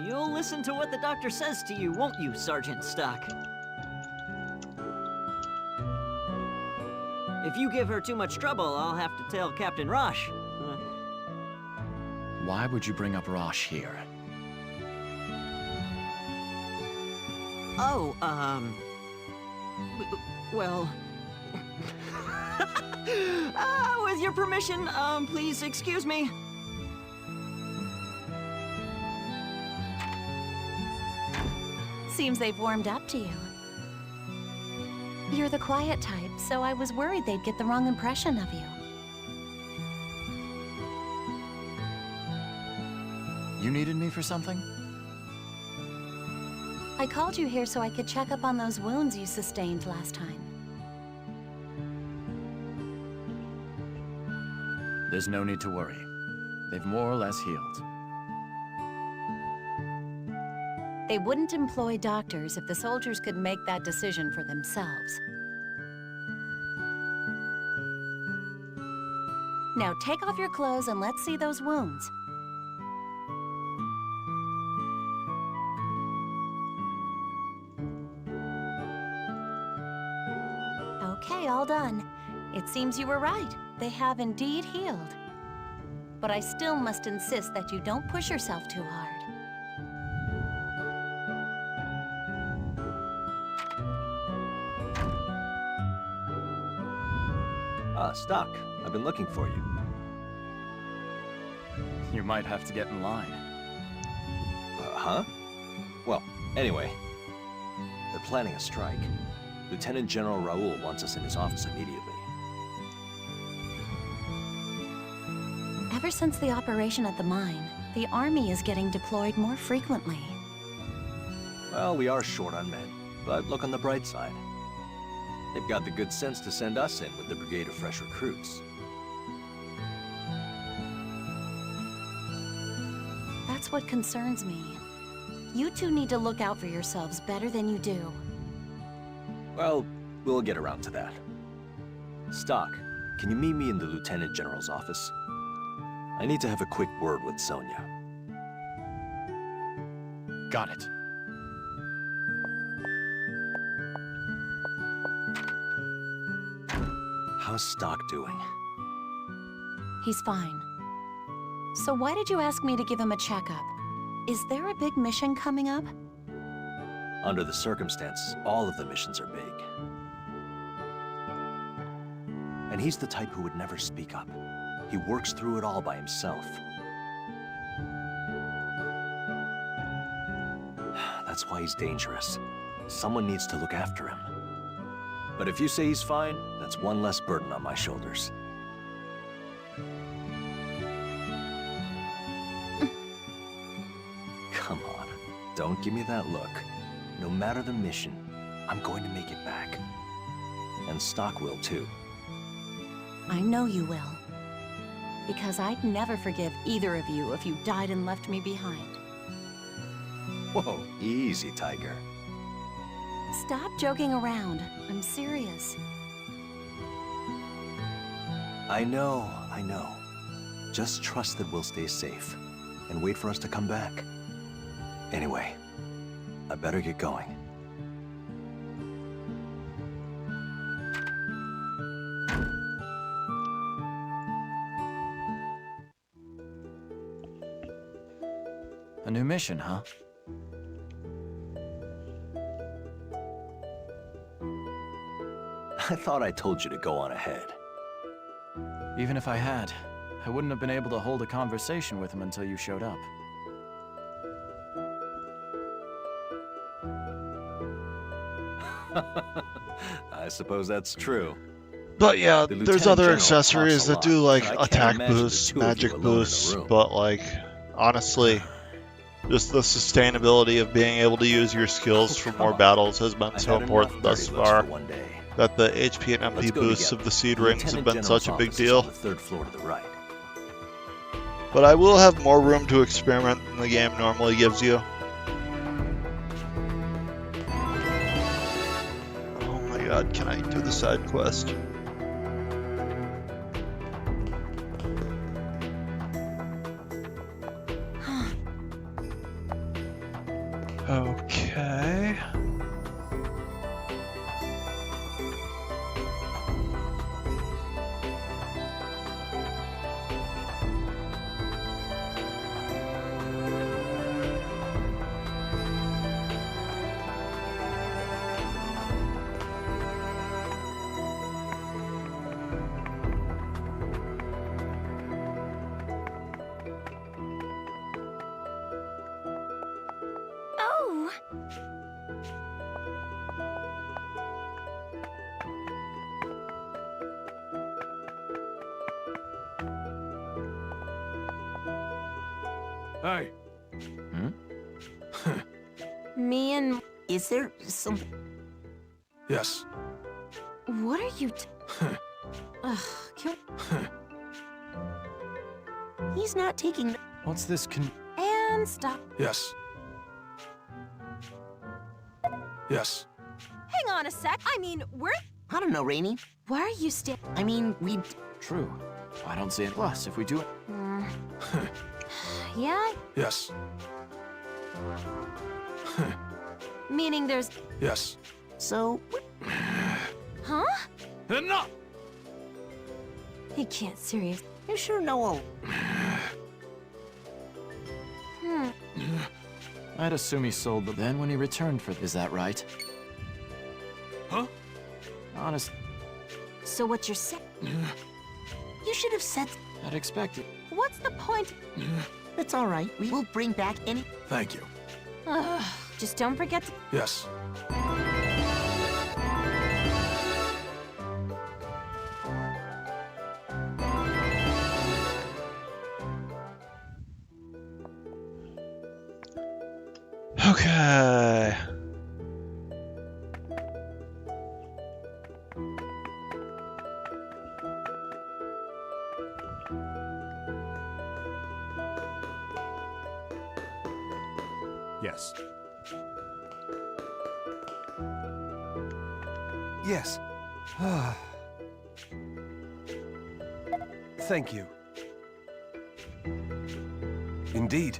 You'll listen to what the doctor says to you, won't you, Sergeant Stock? If you give her too much trouble, I'll have to tell Captain Rosh. Why would you bring up Rosh here? Oh, well... with your permission, please excuse me. Seems they've warmed up to you. You're the quiet type, so I was worried they'd get the wrong impression of you. You needed me for something? I called you here so I could check up on those wounds you sustained last time. There's no need to worry. They've more or less healed. They wouldn't employ doctors if the soldiers could make that decision for themselves. Now take off your clothes and let's see those wounds. Okay, all done. It seems you were right. They have indeed healed. But I still must insist that you don't push yourself too hard. Stock. I've been looking for you. You might have to get in line. Huh? Well, Anyway, they're planning a strike. Lieutenant General Raoul wants us in his office immediately. Ever since the operation at the mine, the army is getting deployed more frequently. Well, we are short on men, but look on the bright side. They've got the good sense to send us in with the brigade of fresh recruits. That's what concerns me. You two need to look out for yourselves better than you do. Well, we'll get around to that. Stock, can you meet me in the Lieutenant General's office? I need to have a quick word with Sonia. Got it. How's Stock doing? He's fine. So why did you ask me to give him a checkup? Is there a big mission coming up? Under the circumstances, all of the missions are big. And he's the type who would never speak up. He works through it all by himself. That's why he's dangerous. Someone needs to look after him. But if you say he's fine, that's one less burden on my shoulders. Come on, don't give me that look. No matter the mission, I'm going to make it back. And Stock will too. I know you will. Because I'd never forgive either of you if you died and left me behind. Whoa, easy, Tiger. Stop joking around. I'm serious. I know. Just trust that we'll stay safe, and wait for us to come back. Anyway, I better get going. A new mission, huh? I thought I told you to go on ahead. Even if I had, I wouldn't have been able to hold a conversation with him until you showed up. I suppose that's true. But yeah, The there's Lieutenant other General accessories talks a that do lot, like and I can't attack imagine the boosts, two of you magic alone in a boosts, room. but like, honestly, just the sustainability of being able to use your skills for more battles has been I've so had important enough thus dirty looks far, for one day. that the HP and MP Let's go boosts together. of the seed The rings have Lieutenant been such a General's big office is deal. on the third floor to the right. But I will have more room to experiment than the game normally gives you. Oh my god, can I do the side quest? Okay. Oh! Hey. Me and... Is there something? Yes. What are you Ugh, can... He's not taking... What's this And stop. Yes. Yes. Hang on a sec. I mean, we're... I don't know, Rainey. Why are you I mean, we... True. I don't see it. Plus, if we do it... Yeah? Yes. Meaning there's... Yes. So... Huh? Enough! He can't seriously... You sure know... I'd assume he sold them then when he returned for... Is that right? Huh? Honest, So what you're saying... You should have said... I'd expect it. What's the point? It's all right. We will bring back any... Thank you. Ugh. Just don't forget to... Yes. Okay. Yes. Yes. Thank you. Indeed.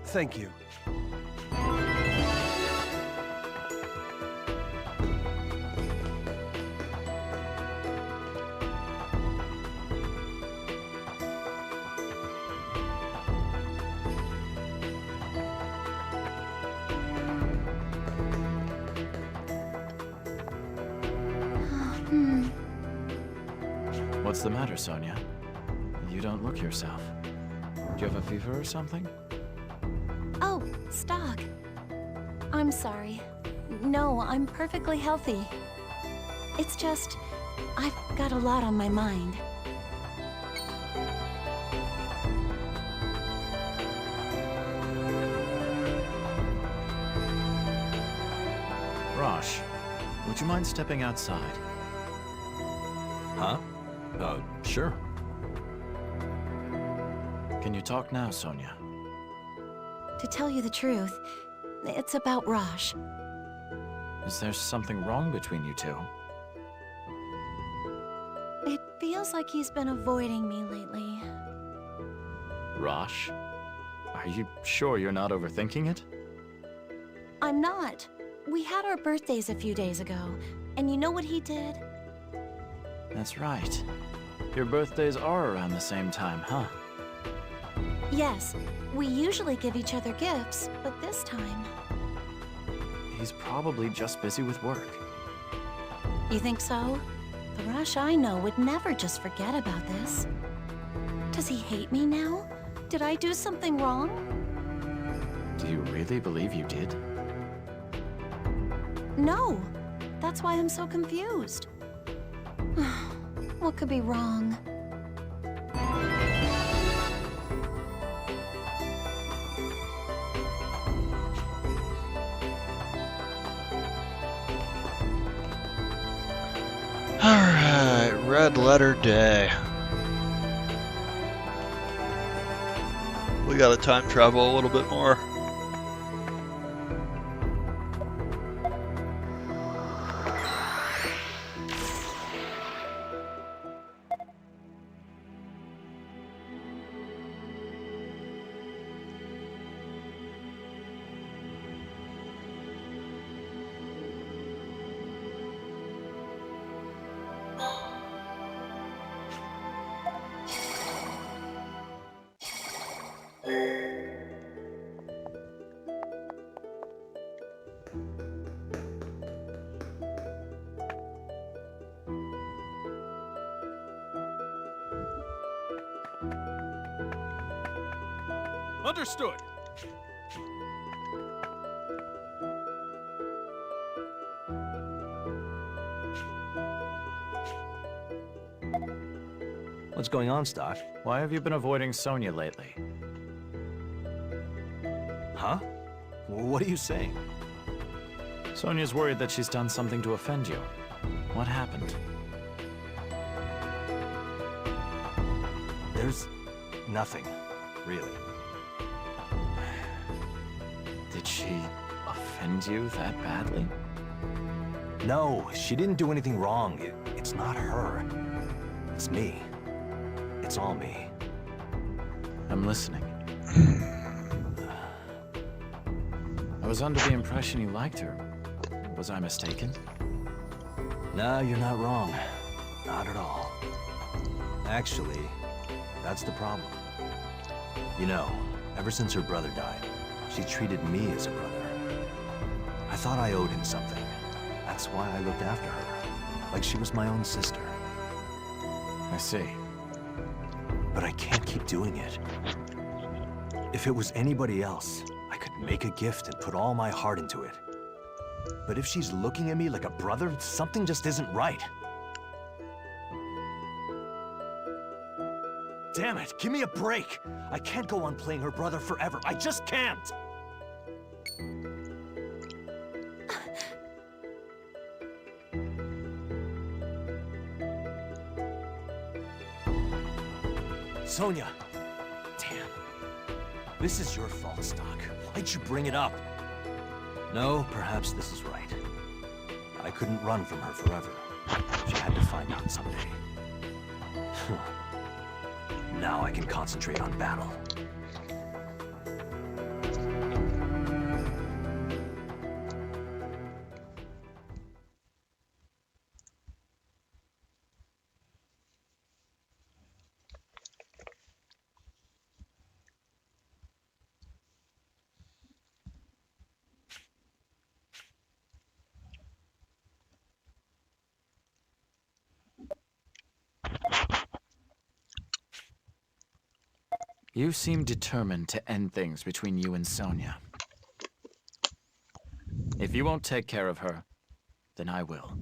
Thank you. What's the matter, Sonia? You don't look yourself. Do you have a fever or something? Oh, Stock. I'm sorry. No, I'm perfectly healthy. It's just, I've got a lot on my mind. Rosh, would you mind stepping outside? Huh? Sure. Can you talk now, Sonia? To tell you the truth, it's about Rosh. Is there something wrong between you two? It feels like he's been avoiding me lately. Rosh? Are you sure you're not overthinking it? I'm not. We had our birthdays a few days ago, and you know what he did? That's right. Your birthdays are around the same time, huh? Yes, we usually give each other gifts, but this time... He's probably just busy with work. You think so? The Rosh I know would never just forget about this. Does he hate me now? Did I do something wrong? Do you really believe you did? No. That's why I'm so confused. What could be wrong? Alright, red letter day. We gotta time travel a little bit more. Understood. What's going on, Stock? Why have you been avoiding Sonia lately? Huh? What are you saying? Sonia's worried that she's done something to offend you. What happened? There's nothing, really. Did she offend you that badly? No, she didn't do anything wrong. It's not her. It's me. It's all me. I'm listening. I was under the impression you liked her. Was I mistaken? No, you're not wrong. Not at all. Actually, that's the problem. You know, ever since her brother died, she treated me as a brother. I thought I owed him something. That's why I looked after her, like she was my own sister. I see. But I can't keep doing it. If it was anybody else, I could make a gift and put all my heart into it. But if she's looking at me like a brother, something just isn't right. Damn it, give me a break! I can't go on playing her brother forever. I just can't! Sonia! Damn. This is your fault, Stock. Why'd you bring it up? No, perhaps this is right. I couldn't run from her forever. She had to find out someday. Now I can concentrate on battle. You seem determined to end things between you and Sonia. If you won't take care of her, then I will.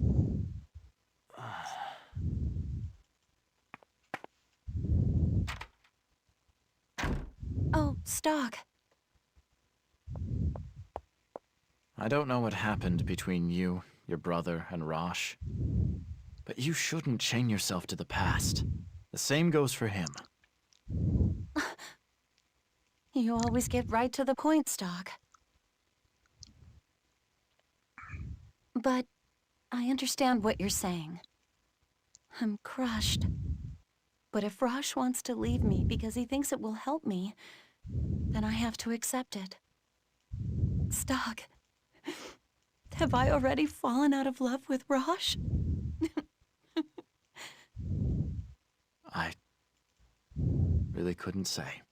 Oh, Stock. I don't know what happened between you, your brother, and Rosh, but you shouldn't chain yourself to the past. The same goes for him. You always get right to the point, Stock. But I understand what you're saying. I'm crushed. But if Rosh wants to leave me because he thinks it will help me, then I have to accept it. Stock, have I already fallen out of love with Rosh? I really couldn't say.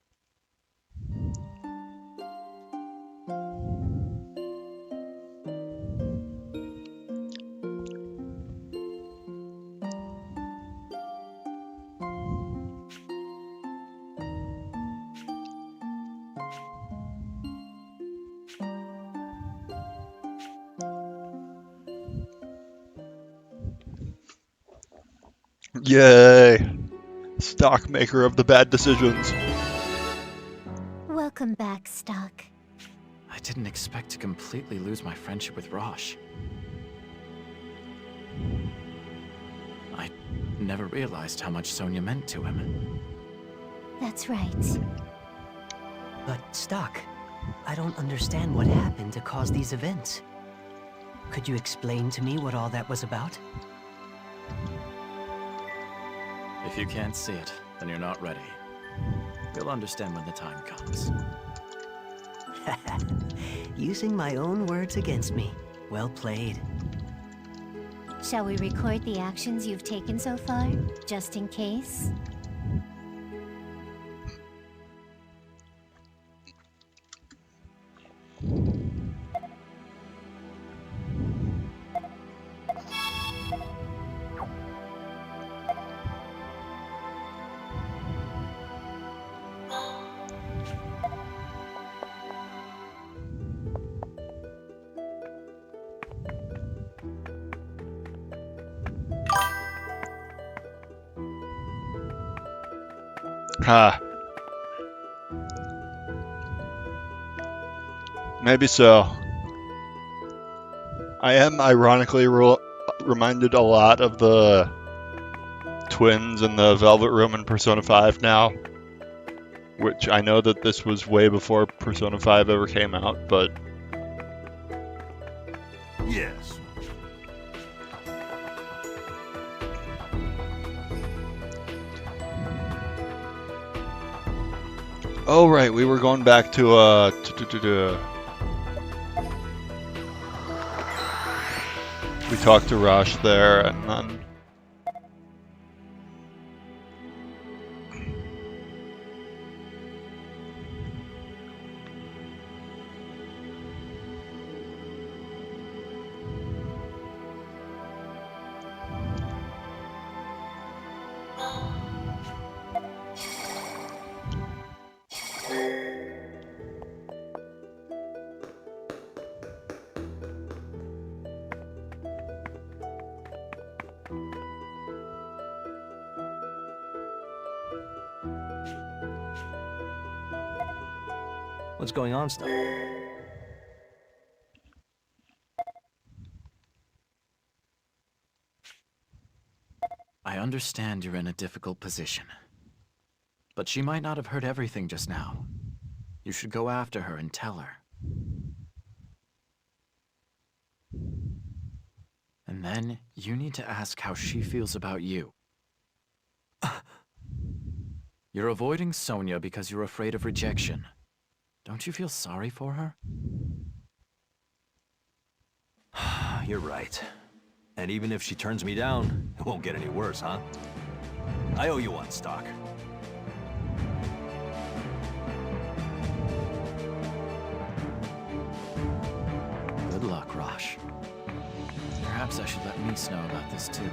Yay! Stock maker of the bad decisions. Welcome back, Stock. I didn't expect to completely lose my friendship with Rosh. I never realized how much Sonia meant to him. That's right. But, Stock, I don't understand what happened to cause these events. Could you explain to me what all that was about? If you can't see it, then you're not ready. You'll understand when the time comes. Using my own words against me. Well played. Shall we record the actions you've taken so far, just in case? Ha. Maybe so. I am ironically reminded a lot of the twins in the Velvet Room in Persona 5 now. Which I know that this was way before Persona 5 ever came out, but... Yes. Oh, right, we were going back to, we talked to Rosh there, and then... What's going on, Stock? I understand you're in a difficult position. But she might not have heard everything just now. You should go after her and tell her. And then you need to ask how she feels about you. You're avoiding Sonia because you're afraid of rejection. Don't you feel sorry for her? You're right. And even if she turns me down, it won't get any worse, huh? I owe you one, Stock. Good luck, Rosh. Perhaps I should let Mies know about this too.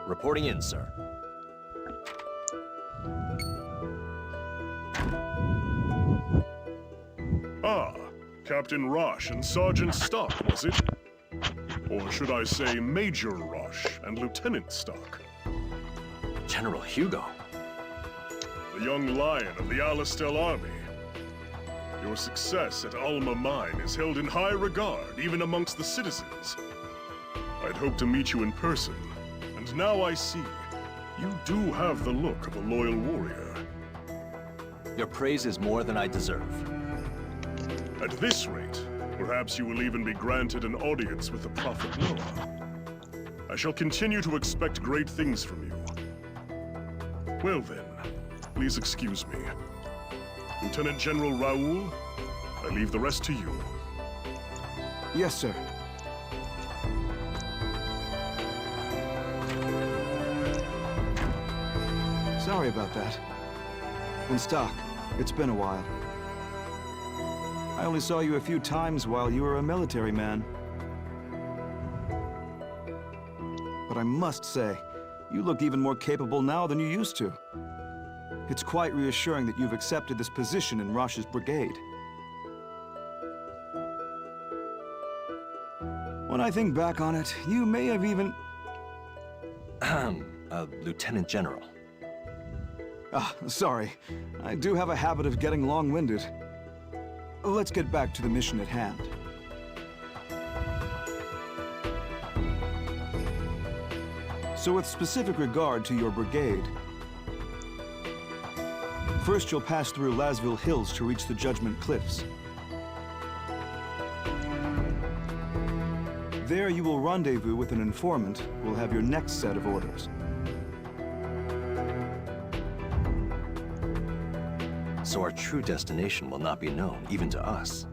Reporting in, sir. Ah, Captain Rosh and Sergeant Stock, was it? Or should I say Major Rosh and Lieutenant Stock? General Hugo. The young lion of the Alistel Army. Your success at Alma Mine is held in high regard, even amongst the citizens. I'd hoped to meet you in person, and now I see you do have the look of a loyal warrior. Your praise is more than I deserve. At this rate, perhaps you will even be granted an audience with the Prophet Noah. I shall continue to expect great things from you. Well then, please excuse me. Lieutenant General Raoul, I leave the rest to you. Yes, sir. Sorry about that. And Stock, it's been a while. I only saw you a few times while you were a military man. But I must say, you look even more capable now than you used to. It's quite reassuring that you've accepted this position in Rosh's brigade. When I think back on it, you may have even... Lieutenant General. Sorry. I do have a habit of getting long-winded. Let's get back to the mission at hand. So with specific regard to your brigade, first you'll pass through Lasville Hills to reach the Judgment Cliffs. There you will rendezvous with an informant who will have your next set of orders. So our true destination will not be known, even to us.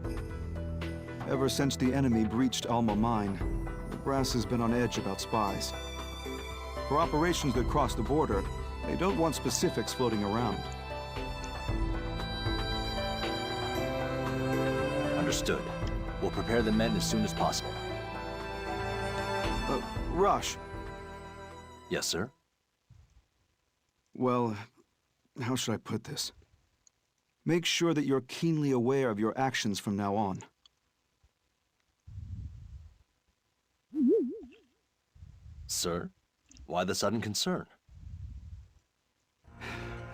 Ever since the enemy breached Alma Mine, the brass has been on edge about spies. For operations that cross the border, they don't want specifics floating around. Understood. We'll prepare the men as soon as possible. Rush. Yes, sir? Well, how should I put this? Make sure that you're keenly aware of your actions from now on. Sir? Why the sudden concern?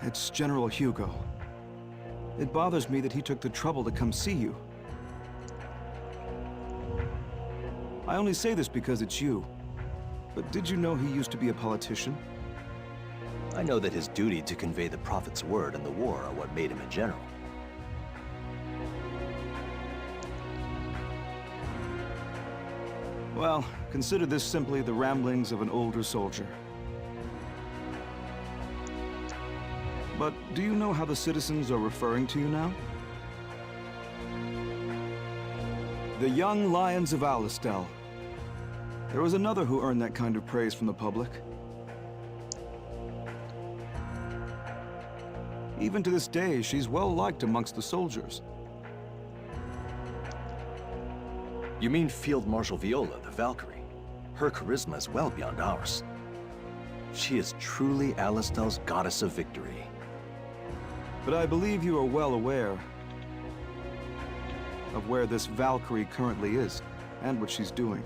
It's General Hugo. It bothers me that he took the trouble to come see you. I only say this because it's you. But did you know he used to be a politician? I know that his duty to convey the Prophet's word and the war are what made him a general. Well, consider this simply the ramblings of an older soldier. But do you know how the citizens are referring to you now? The young lions of Alistel. There was another who earned that kind of praise from the public. Even to this day, she's well liked amongst the soldiers. You mean Field Marshal Viola, the Valkyrie? Her charisma is well beyond ours. She is truly Alistel's goddess of victory. But I believe you are well aware of where this Valkyrie currently is, and what she's doing.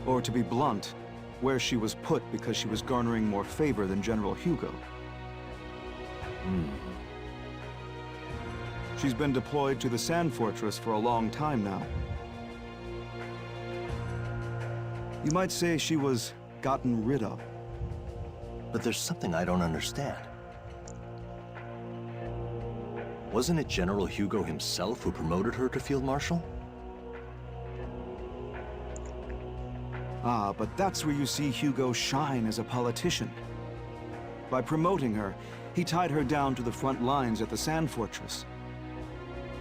Or to be blunt, where she was put because she was garnering more favor than General Hugo. She's been deployed to the Sand Fortress for a long time now. You might say she was gotten rid of. But there's something I don't understand. Wasn't it General Hugo himself who promoted her to Field Marshal? Ah, but that's where you see Hugo shine as a politician. By promoting her, he tied her down to the front lines at the Sand Fortress,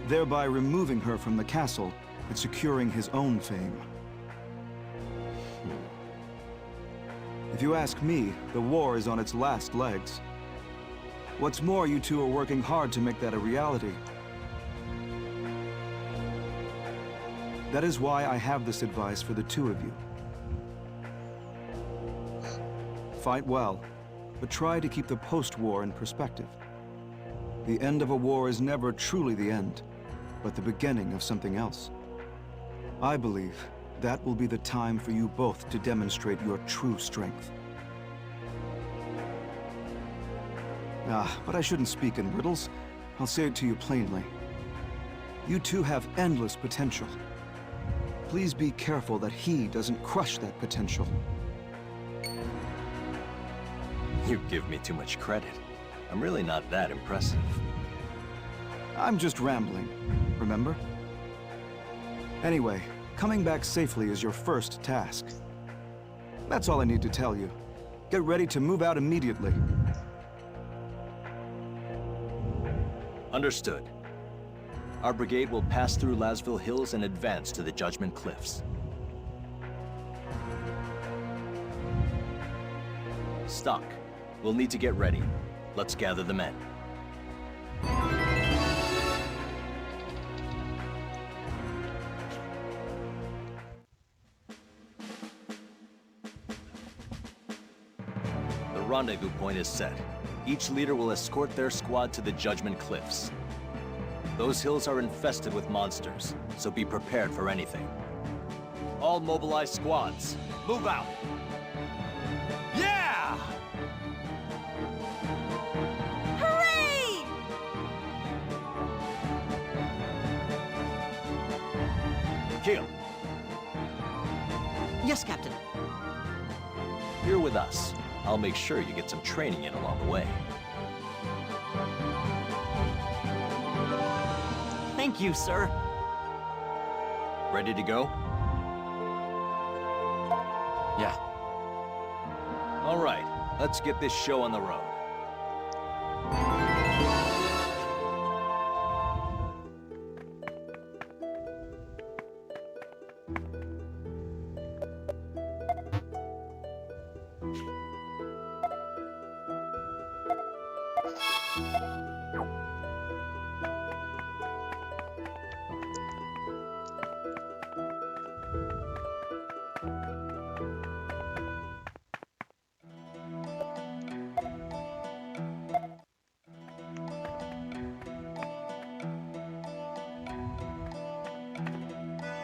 thereby removing her from the castle and securing his own fame. If you ask me, the war is on its last legs. What's more, you two are working hard to make that a reality. That is why I have this advice for the two of you. Fight well, but try to keep the post-war in perspective. The end of a war is never truly the end, but the beginning of something else. I believe that will be the time for you both to demonstrate your true strength. But I shouldn't speak in riddles. I'll say it to you plainly. You two have endless potential. Please be careful that he doesn't crush that potential. You give me too much credit. I'm really not that impressive. I'm just rambling, remember? Anyway, coming back safely is your first task. That's all I need to tell you. Get ready to move out immediately. Understood. Our brigade will pass through Lasville Hills and advance to the Judgment Cliffs. Stock. We'll need to get ready. Let's gather the men. The rendezvous point is set. Each leader will escort their squad to the Judgment Cliffs. Those hills are infested with monsters, so be prepared for anything. All mobilized squads, move out! Yeah! Keel, Yes, Captain. you're with us. I'll make sure you get some training in along the way. Thank you, sir. Ready to go? Yeah. All right, let's get this show on the road.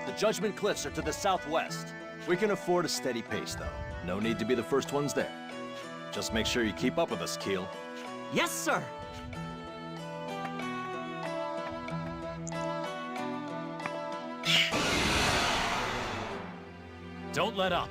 The Judgment Cliffs are to the southwest. We can afford a steady pace, though. No need to be the first ones there. Just make sure you keep up with us, Keel. Yes, sir. Don't let up.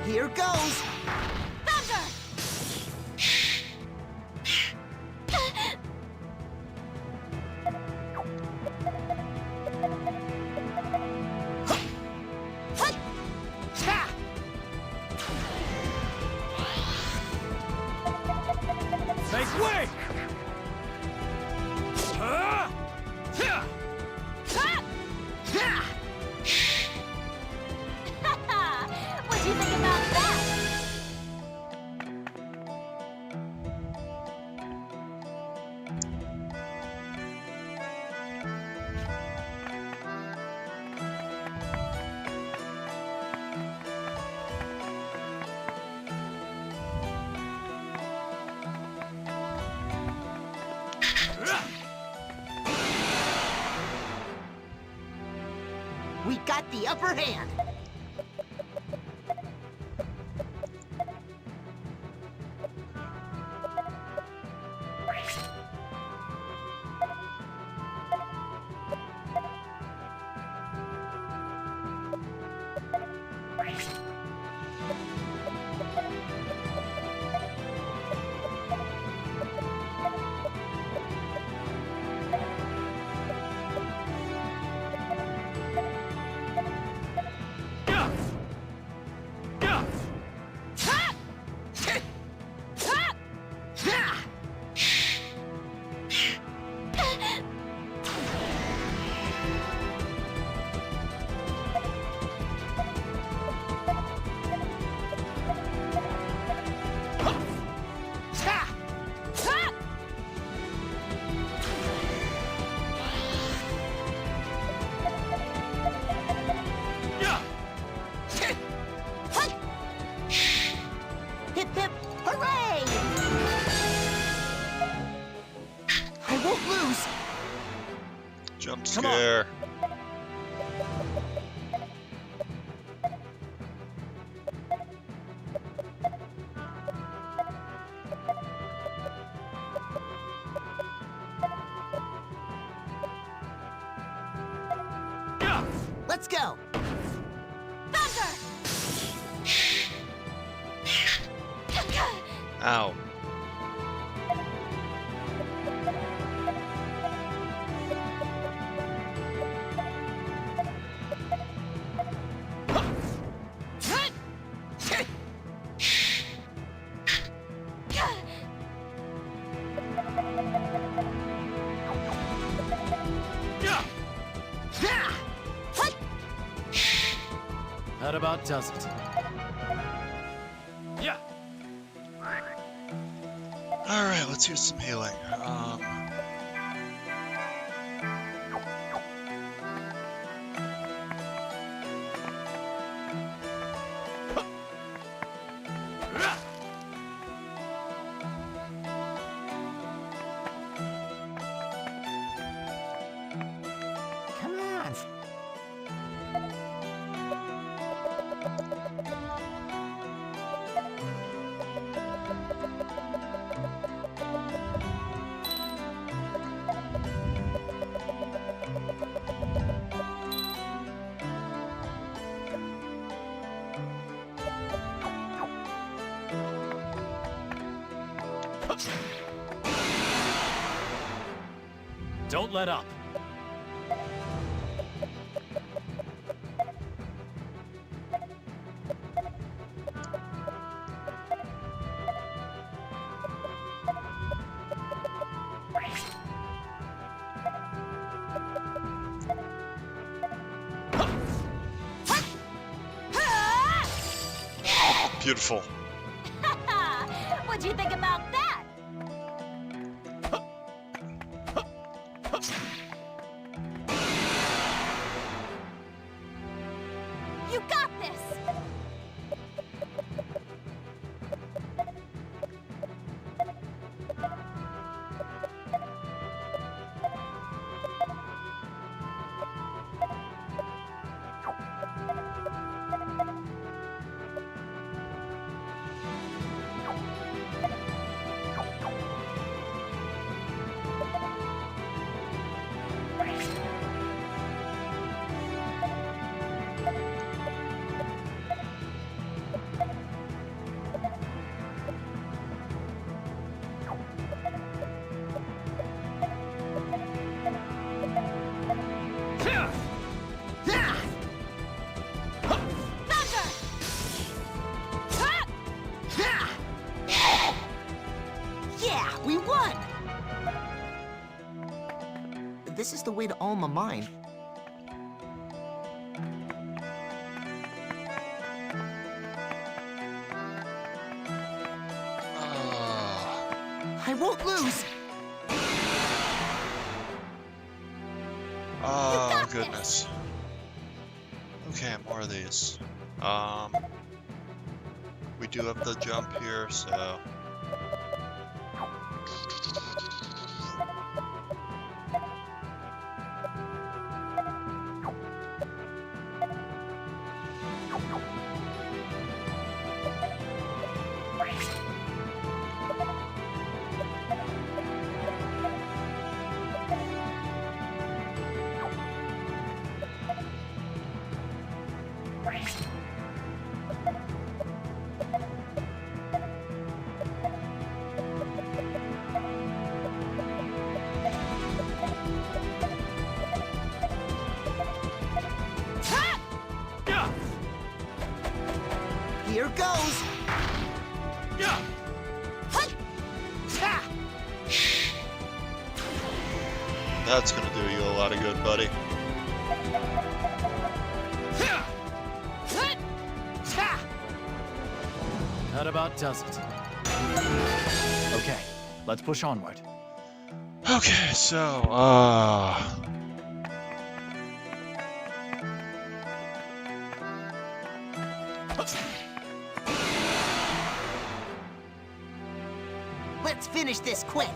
Here goes! Thunder! Make way! What do you think about that? We got the upper hand! Hip hip, hooray! I won't lose! Jump scare. Let's go! Thunder! Ow. That about does it. Yeah. All right, let's use some healing. Don't let up. Beautiful. What'd you think about that? You got this! Yeah, we won! This is the way to Alma Mine. I won't lose! Oh, goodness. Okay, more of these. We do have the jump here, so... Here goes! That's gonna do you a lot of good, buddy. That about does it. Okay, let's push onward. Okay, so, Let's finish this quick!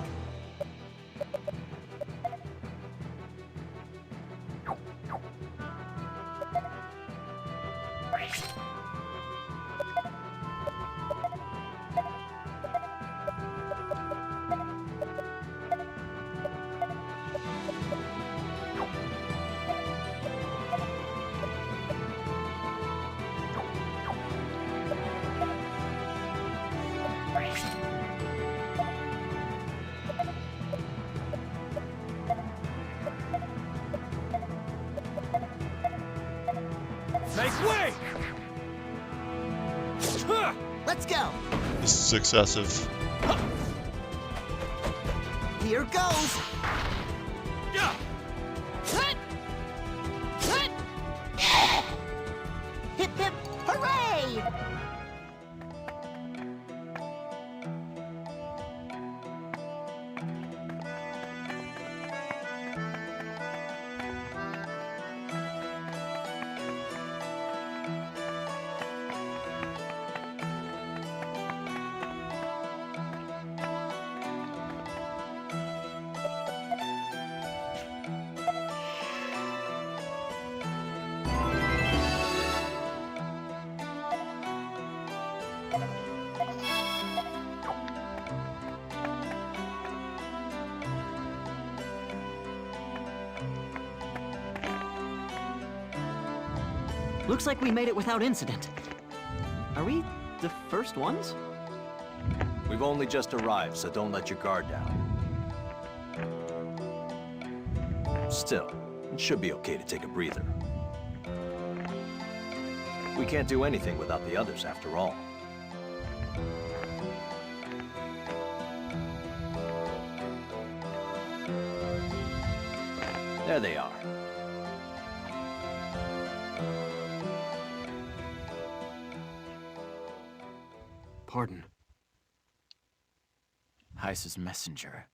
Make way! Let's go! this is excessive. Here goes! Hip hip hooray! Looks like we made it without incident. Are we the first ones? We've only just arrived, so don't let your guard down. Still, it should be okay to take a breather. We can't do anything without the others, after all. There they are. Pardon. Heiss's messenger.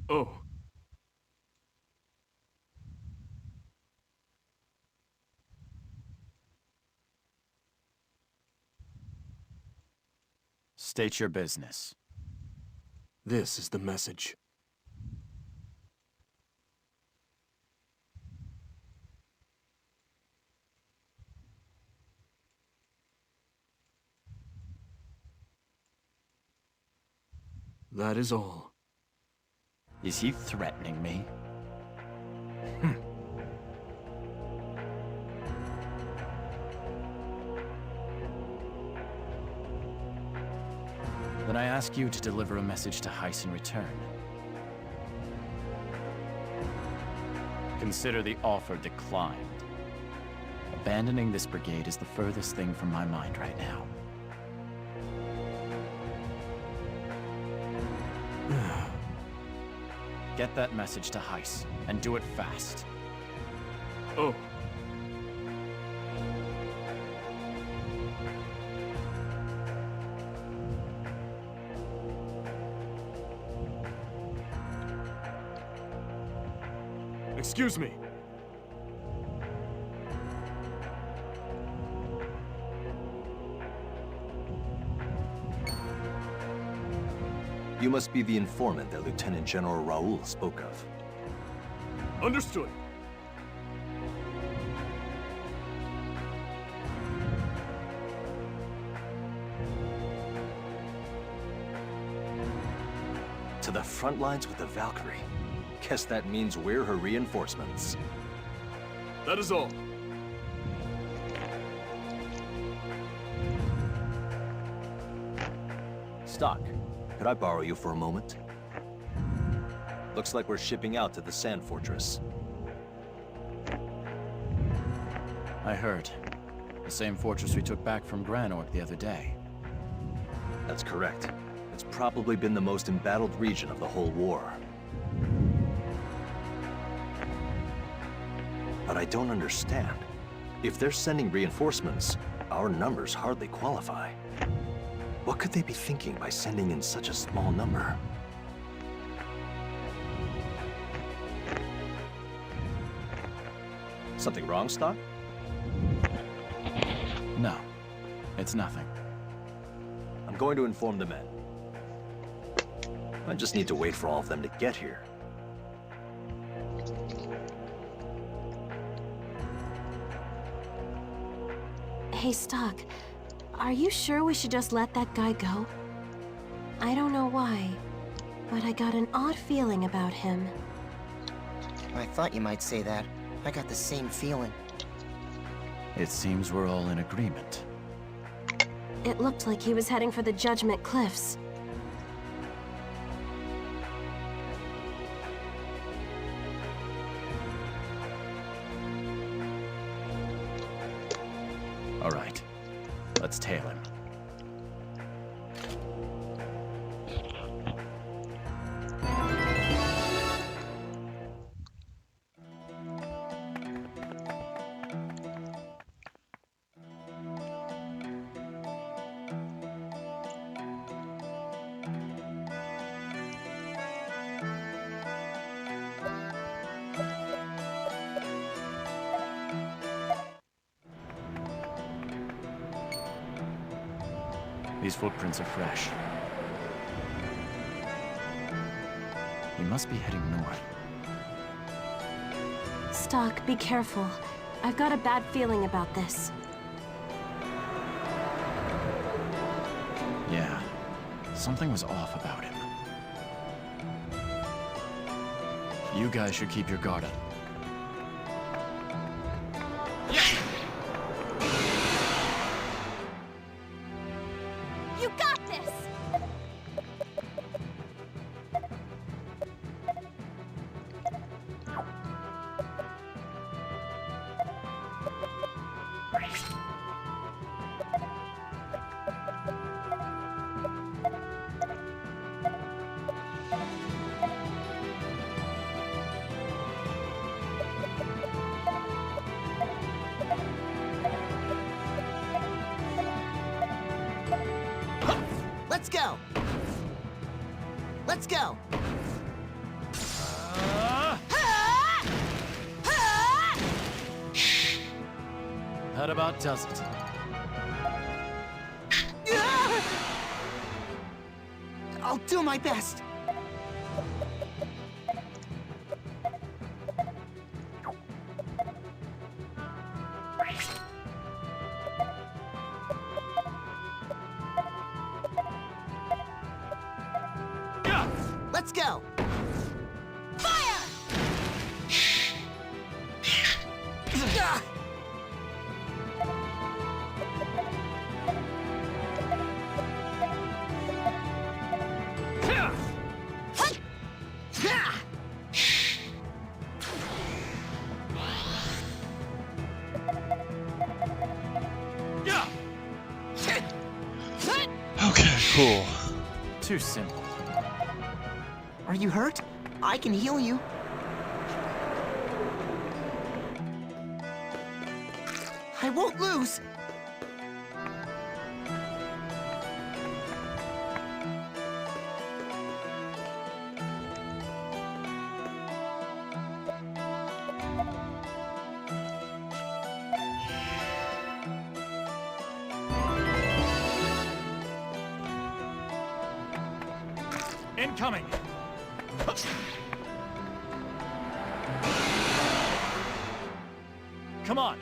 Oh. State your business. This is the message. That is all. Is he threatening me? Then I ask you to deliver a message to Heiss in return. Consider the offer declined. Abandoning this brigade is the furthest thing from my mind right now. Get that message to Heiss, and do it fast. Oh. Excuse me. You must be the informant that Lieutenant General Raoul spoke of. Understood. To the front lines with the Valkyrie. Guess that means we're her reinforcements. That is all. Stock, could I borrow you for a moment? Looks like we're shipping out to the Sand Fortress. I heard. The same fortress we took back from Granorg the other day. That's correct. It's probably been the most embattled region of the whole war. But I don't understand. If they're sending reinforcements, our numbers hardly qualify. What could they be thinking by sending in such a small number? Something wrong, Stock? No, it's nothing. I'm going to inform the men. I just need to wait for all of them to get here. Hey, Stock. Are you sure we should just let that guy go? I don't know why, but I got an odd feeling about him. I thought you might say that. I got the same feeling. It seems we're all in agreement. It looked like he was heading for the Judgment Cliffs. All right, let's tail him. These footprints are fresh. He must be heading north. Stock, be careful. I've got a bad feeling about this. Something was off about him. You guys should keep your guard up. You got this! Let's go! Let's go! That about does it. I'll do my best! Let's go! Okay, cool. Too simple. Are you hurt? I can heal you. I won't lose! Incoming! Come on!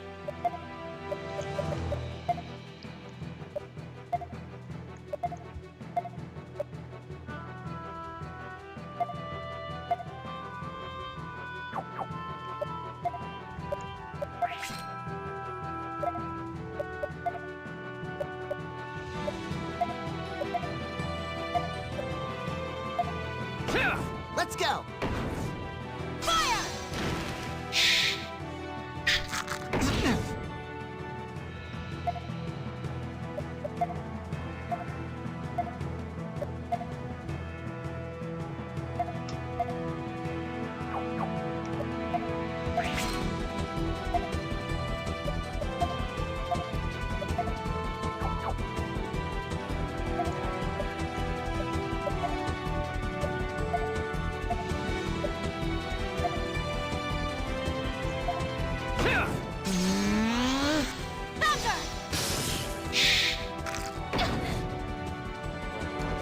Let's go!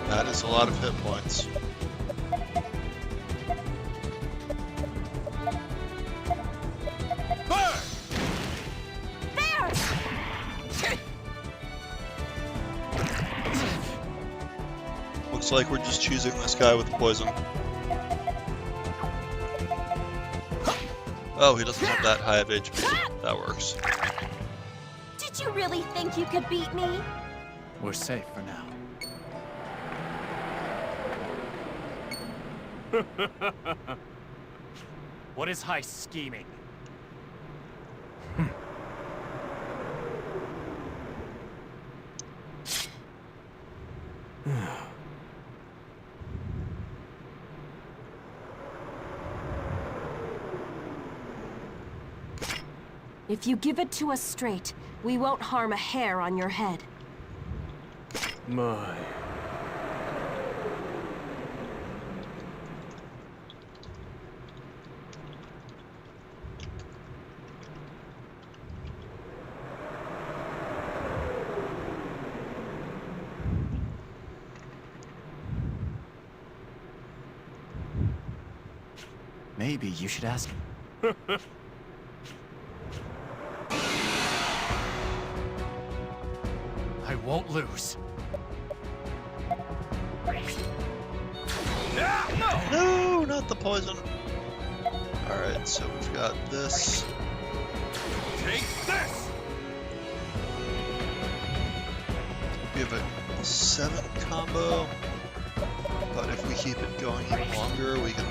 That is a lot of hit points. Looks like we're just choosing this guy with poison. Oh, he doesn't have that high of HP. That works. Did you really think you could beat me? We're safe for now. What is Heist scheming? If you give it to us straight, we won't harm a hair on your head. My. Maybe you should ask him. I won't lose. that the poison? Alright, so we've got this. Take this! We have a 7 combo, but if we keep it going even longer, we can...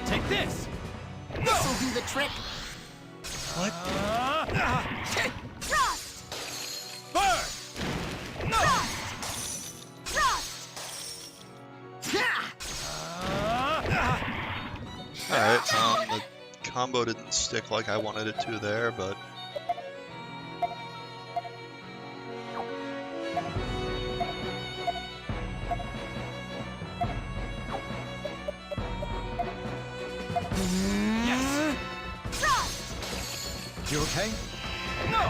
Take this! This'll do the trick. What? Thrust! Burn! No! Thrust! Alright, the combo didn't stick like I wanted it to there, but... Yes! Thrust! You okay? No!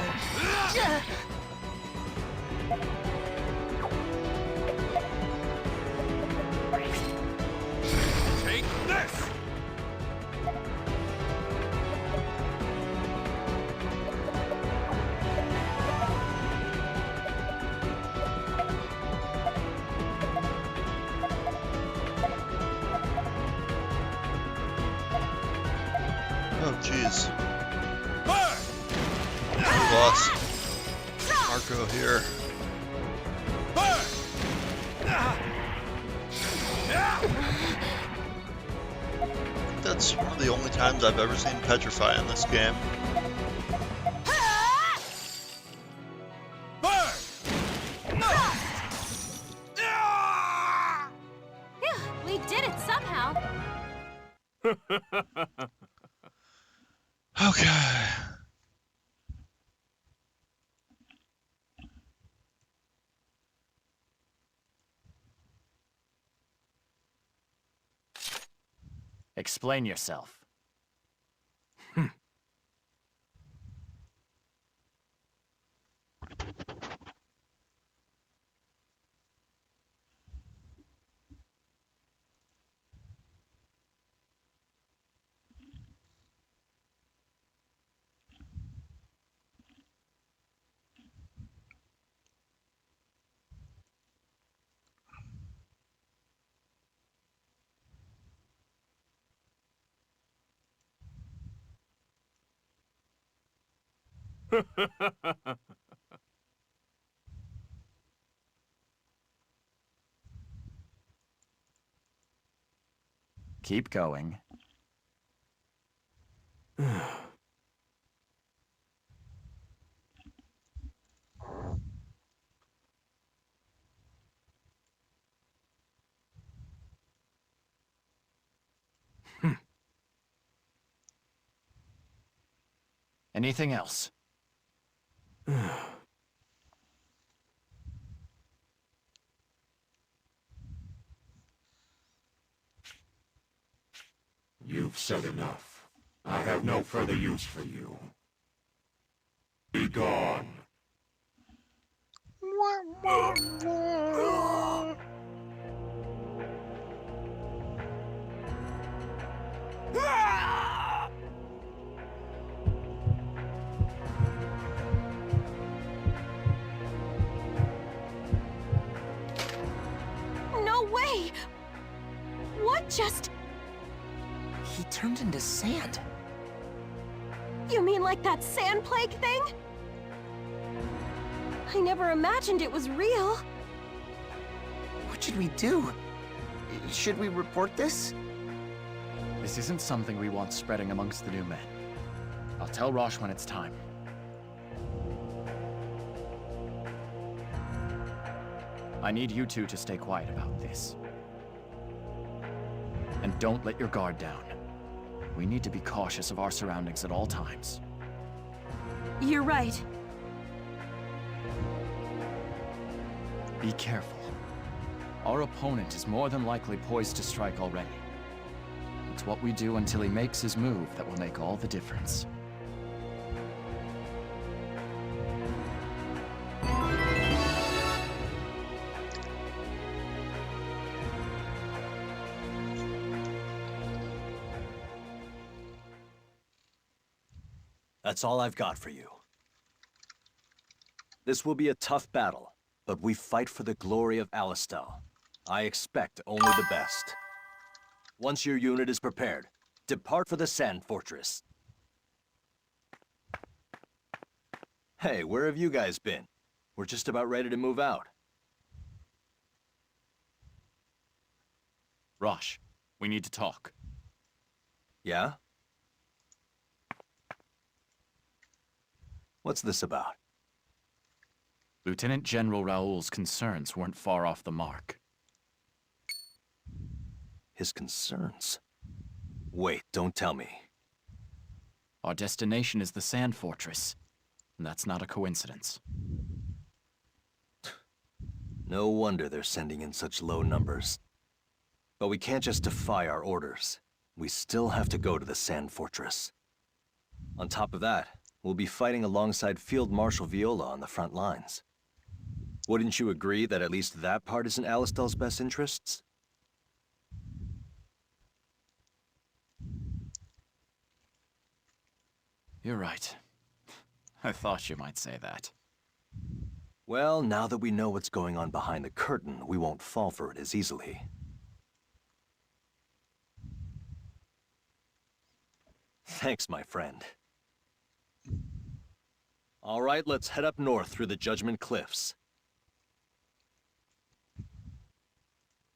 Take this! Oh, jeez. Burn! We lost Marco here. That's one of the only times I've ever seen Petrify in this game. Phew, we did it somehow. Okay. Explain yourself. Keep going. Anything else? You've said enough. I have no further use for you. Be gone. No way! What just... He turned into sand. You mean like that sand plague thing? I never imagined it was real. What should we do? Should we report this? This isn't something we want spreading amongst the new men. I'll tell Rosh when it's time. I need you two to stay quiet about this. And don't let your guard down. We need to be cautious of our surroundings at all times. You're right. Be careful. Our opponent is more than likely poised to strike already. It's what we do until he makes his move that will make all the difference. That's all I've got for you. This will be a tough battle, but we fight for the glory of Alistel. I expect only the best. Once your unit is prepared, depart for the Sand Fortress. Hey, where have you guys been? We're just about ready to move out. Rosh, we need to talk. Yeah? What's this about? Lieutenant General Raoul's concerns weren't far off the mark. His concerns? Wait, don't tell me. Our destination is the Sand Fortress, and that's not a coincidence. No wonder they're sending in such low numbers. But we can't just defy our orders. We still have to go to the Sand Fortress. On top of that, we'll be fighting alongside Field Marshal Viola on the front lines. Wouldn't you agree that at least that part is in Alistel's best interests? You're right. I thought you might say that. Well, now that we know what's going on behind the curtain, we won't fall for it as easily. Thanks, my friend. All right, let's head up north through the Judgment Cliffs.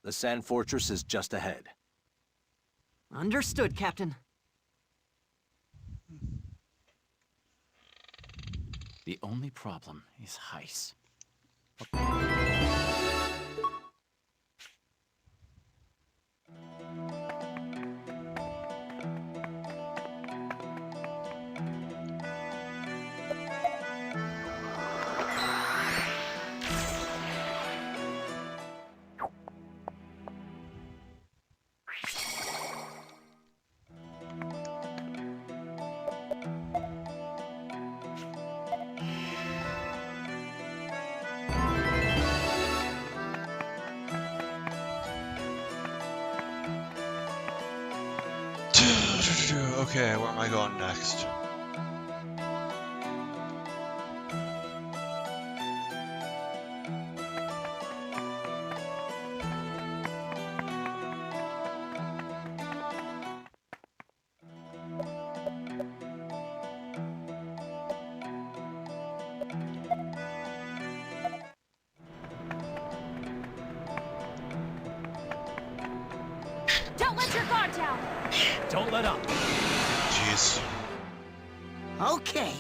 The Sand Fortress is just ahead. Understood, Captain. The only problem is Heiss. Okay, where am I going next? Don't let your guard down! Don't let up! Jeez. Okay.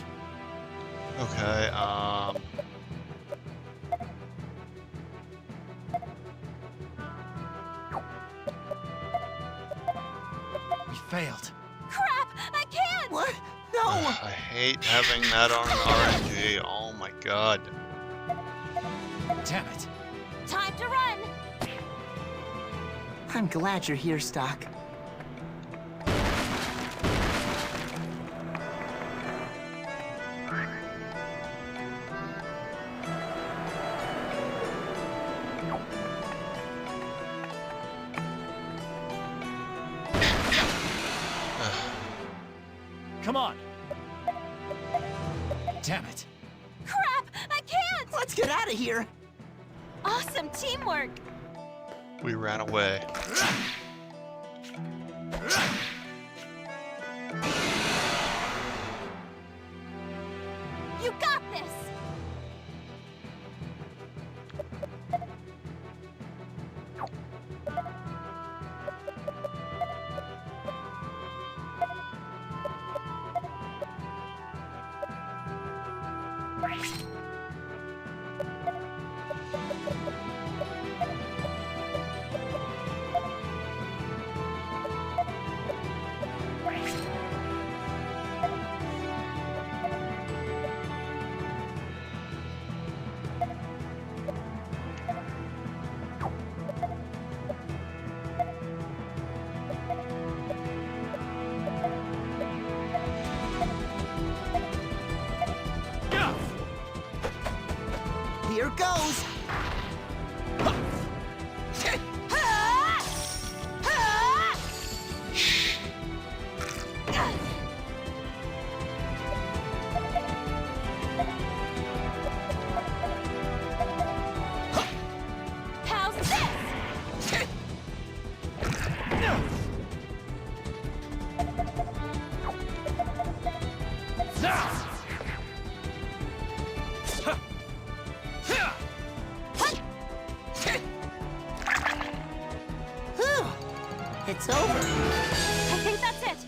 Okay, We failed. Crap! I can't! What? No! I hate having that on an RNG. Oh my god. Damn it. Time to run! I'm glad you're here, Stock. Come on! Damn it. Crap! I can't! Let's get out of here! Awesome teamwork! We ran away. You got this! goes! How's this? It's over. I think that's it.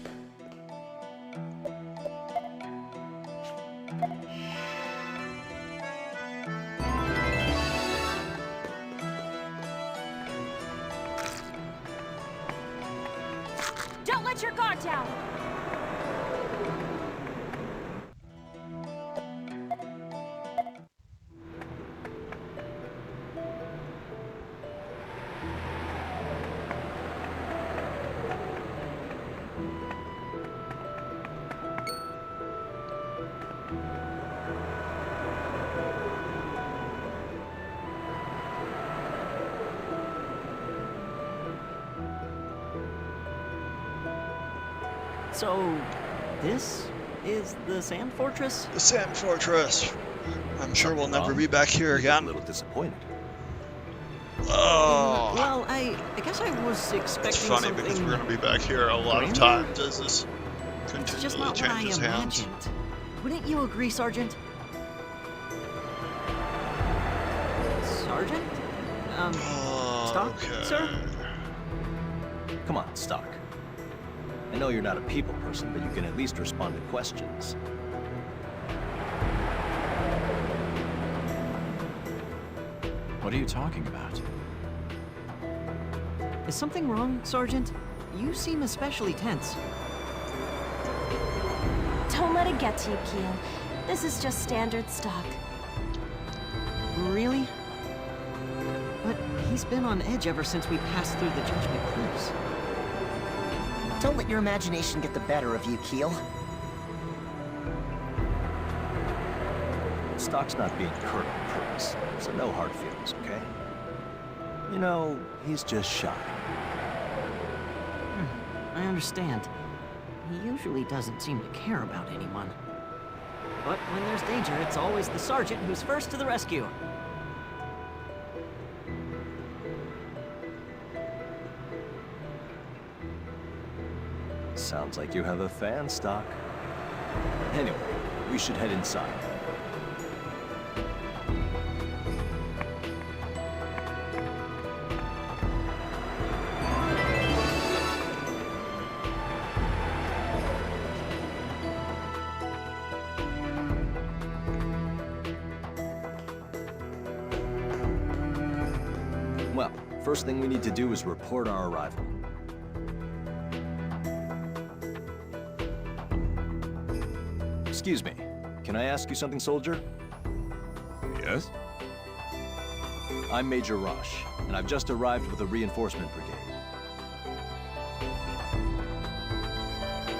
Don't let your guard down. So, this is the Sand Fortress? The Sand Fortress. I'm sure we'll never wrong? be back here You look again. a little disappointed. Oh. Well, I guess I was expecting It's funny something... because we're going to be back here a lot of grander? times as this It's continually just not what I changes hands. imagined. Wouldn't you agree, Sergeant? Sergeant? Stock, Okay. sir? Come on, Stock. I know you're not a people person, but you can at least respond to questions. What are you talking about? Is something wrong, Sergeant? You seem especially tense. Don't let it get to you, Keel. This is just standard stock. Really? But he's been on edge ever since we passed through the Judgment Cliffs. Don't let your imagination get the better of you, Keel. Stock's not being curt on purpose, so no hard feelings, okay? You know, he's just shy. I understand. He usually doesn't seem to care about anyone. But when there's danger, it's always the Sergeant who's first to the rescue. Sounds like you have a fan, Stock. Anyway, we should head inside. Well, first thing we need to do is report our arrival. Excuse me, can I ask you something, soldier? Yes? I'm Major Rosh, and I've just arrived with a reinforcement brigade.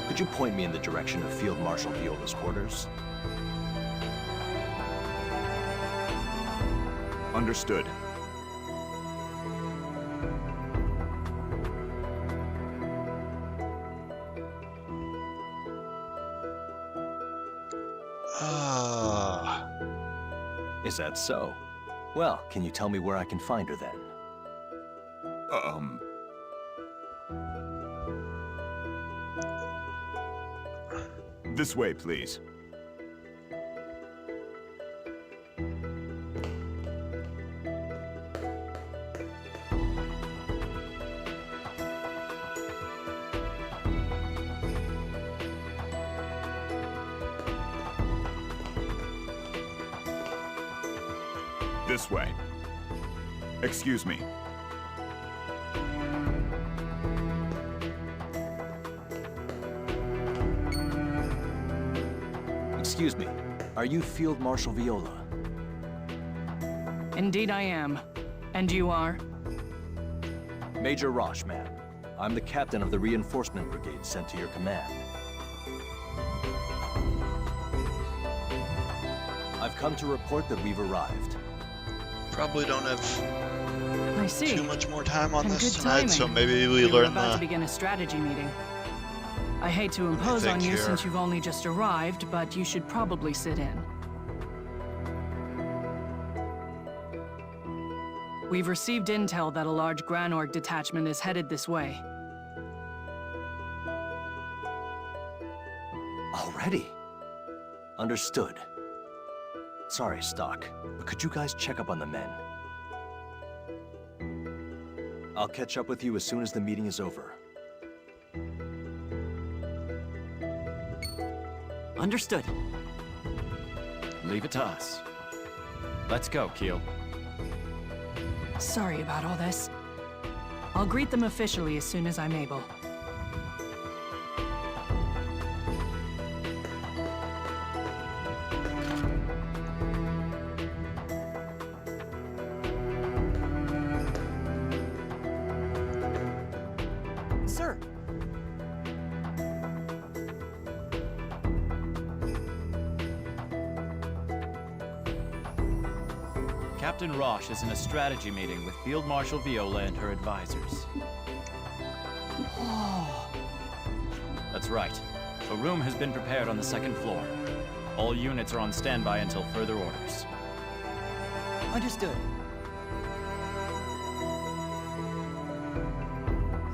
Could you point me in the direction of Field Marshal Viola's quarters? Understood. Is that so? Well, can you tell me where I can find her then? This way, please. This way. Excuse me. Excuse me, are you Field Marshal Viola? Indeed I am. And you are? Major Rosh, ma'am. I'm the captain of the reinforcement brigade sent to your command. I've come to report that we've arrived. Probably don't have I see. too much more time on And this good tonight, so timing. maybe we were learn about to the... begin a strategy meeting. I hate to impose on think you here. since you've only just arrived, but you should probably sit in. We've received intel that a large Granorg detachment is headed this way. Already? Understood. Sorry, Stock, but could you guys check up on the men? I'll catch up with you as soon as the meeting is over. Understood. Leave it to us. Let's go, Keel. Sorry about all this. I'll greet them officially as soon as I'm able. Sir. Captain Roche is in a strategy meeting with Field Marshal Viola and her advisors. Oh. That's right. A room has been prepared on the second floor. All units are on standby until further orders. Understood.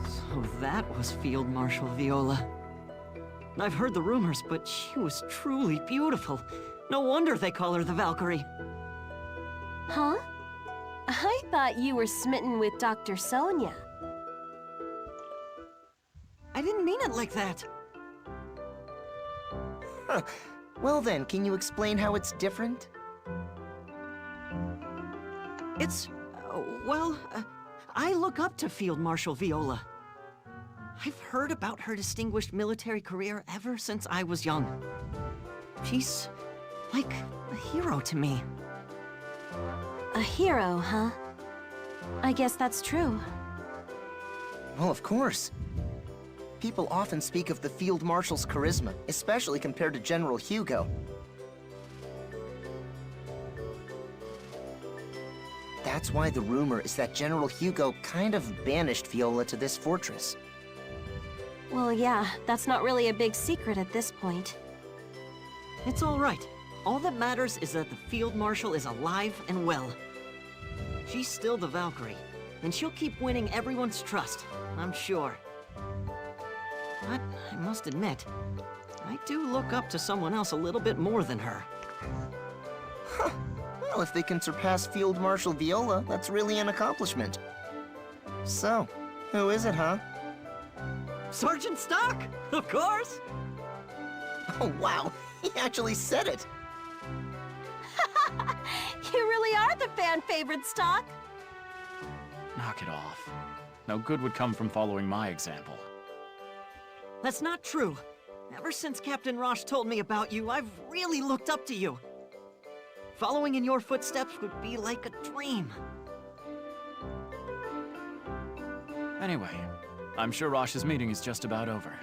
So that was Field Marshal Viola. I've heard the rumors, but she was truly beautiful. No wonder they call her the Valkyrie. Huh? I thought you were smitten with Dr. Sonia. I didn't mean it like that. Huh. Well then, can you explain how it's different? It's... I look up to Field Marshal Viola. I've heard about her distinguished military career ever since I was young. She's like a hero to me. A hero, huh? I guess that's true. Well, of course. People often speak of the Field Marshal's charisma, especially compared to General Hugo. That's why the rumor is that General Hugo kind of banished Viola to this fortress. Well, yeah, that's not really a big secret at this point. It's all right. All that matters is that the Field Marshal is alive and well. She's still the Valkyrie, and she'll keep winning everyone's trust, I'm sure. But I must admit, I do look up to someone else a little bit more than her. Huh. Well, if they can surpass Field Marshal Viola, that's really an accomplishment. So, who is it, huh? Sergeant Stock, of course! Oh, wow! He actually said it! You really are the fan favorite, Stock! Knock it off. No good would come from following my example. That's not true. Ever since Captain Roche told me about you, I've really looked up to you. Following in your footsteps would be like a dream. Anyway, I'm sure Roche's meeting is just about over.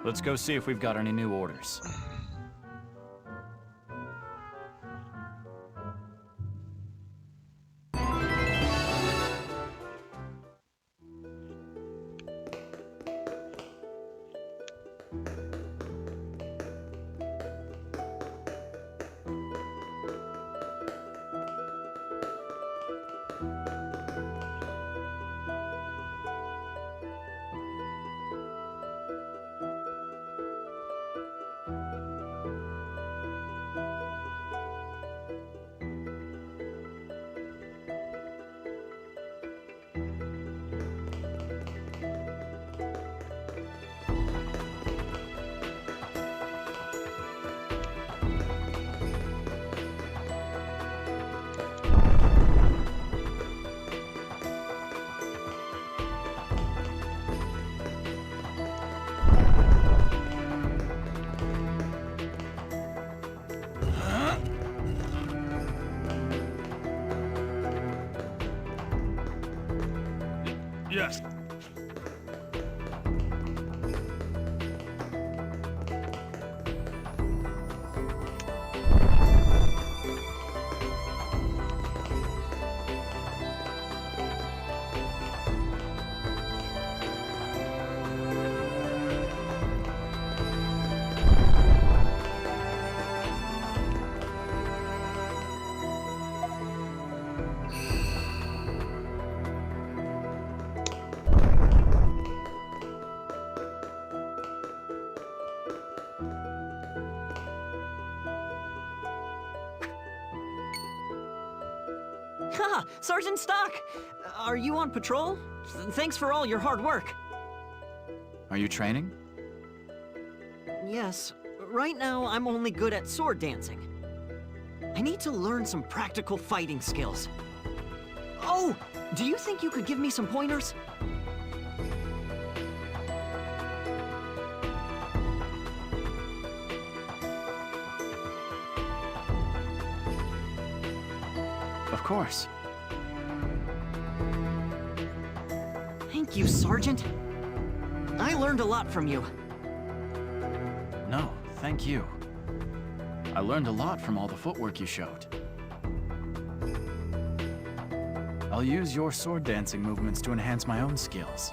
Let's go see if we've got any new orders. Yes. Ah, Sergeant Stock! Are you on patrol? Thanks for all your hard work. Are you training? Yes. Right now, I'm only good at sword dancing. I need to learn some practical fighting skills. Oh! Do you think you could give me some pointers? Of course. Thank you, Sergeant. I learned a lot from you. No, thank you. I learned a lot from all the footwork you showed. I'll use your sword dancing movements to enhance my own skills.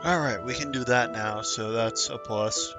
Alright, we can do that now, so that's a plus.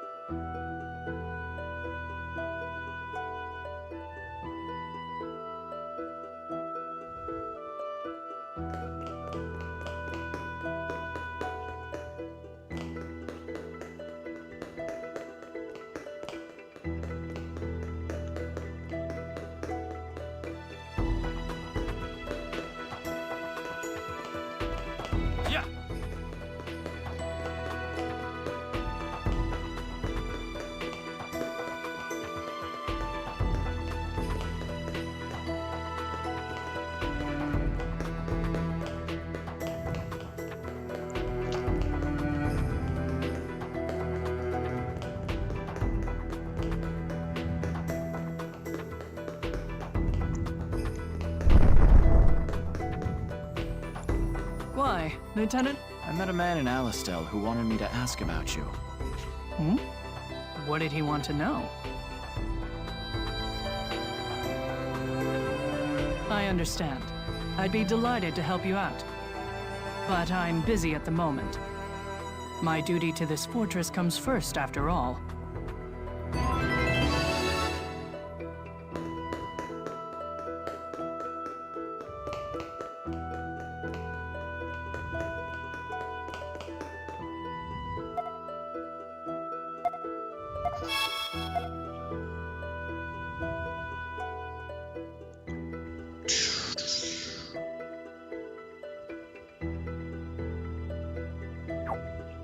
Why, Lieutenant? I met a man in Alistel who wanted me to ask about you. Hmm? What did he want to know? I understand. I'd be delighted to help you out. But I'm busy at the moment. My duty to this fortress comes first, after all.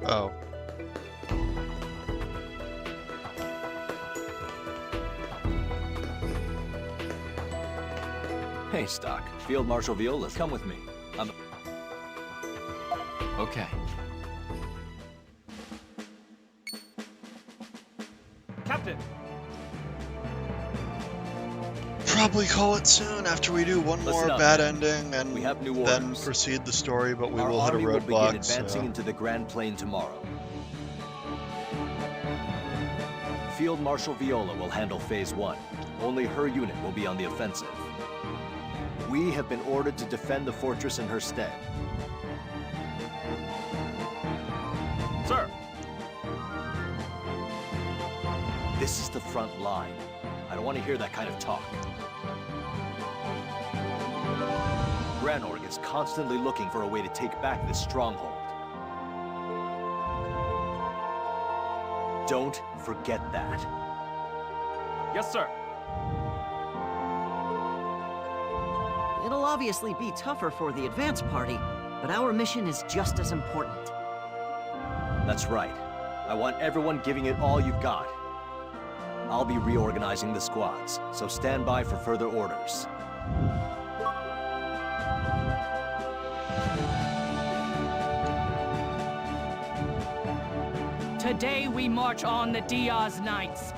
Oh. Hey, Stock. Field Marshal Viola's come with me. Okay. Captain! Probably call it soon after we do one more bad ending and We have new then orders. proceed the story, but we Our will hit a army will begin roadblock. advancing into the Grand Plain tomorrow. Field Marshal Viola will handle Phase 1. Only her unit will be on the offensive. We have been ordered to defend the fortress in her stead. Sir! This is the front line. I don't want to hear that kind of talk. Granorg is constantly looking for a way to take back this stronghold. Don't forget that. Yes, sir. It'll obviously be tougher for the advance party, but our mission is just as important. That's right. I want everyone giving it all you've got. I'll be reorganizing the squads, so stand by for further orders. Today we march on the Diaz Knights.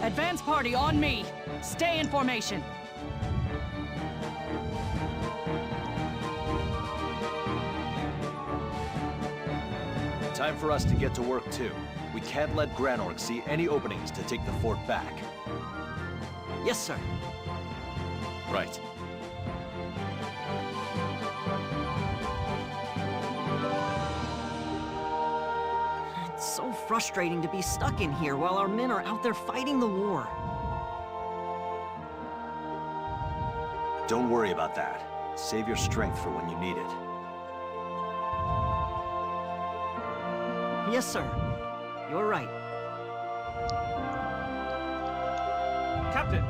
Advance party on me. Stay in formation. Time for us to get to work too. We can't let Granorg see any openings to take the fort back. Yes, sir. Right. It's so frustrating to be stuck in here while our men are out there fighting the war. Don't worry about that. Save your strength for when you need it. Yes, sir. You're right. Captain!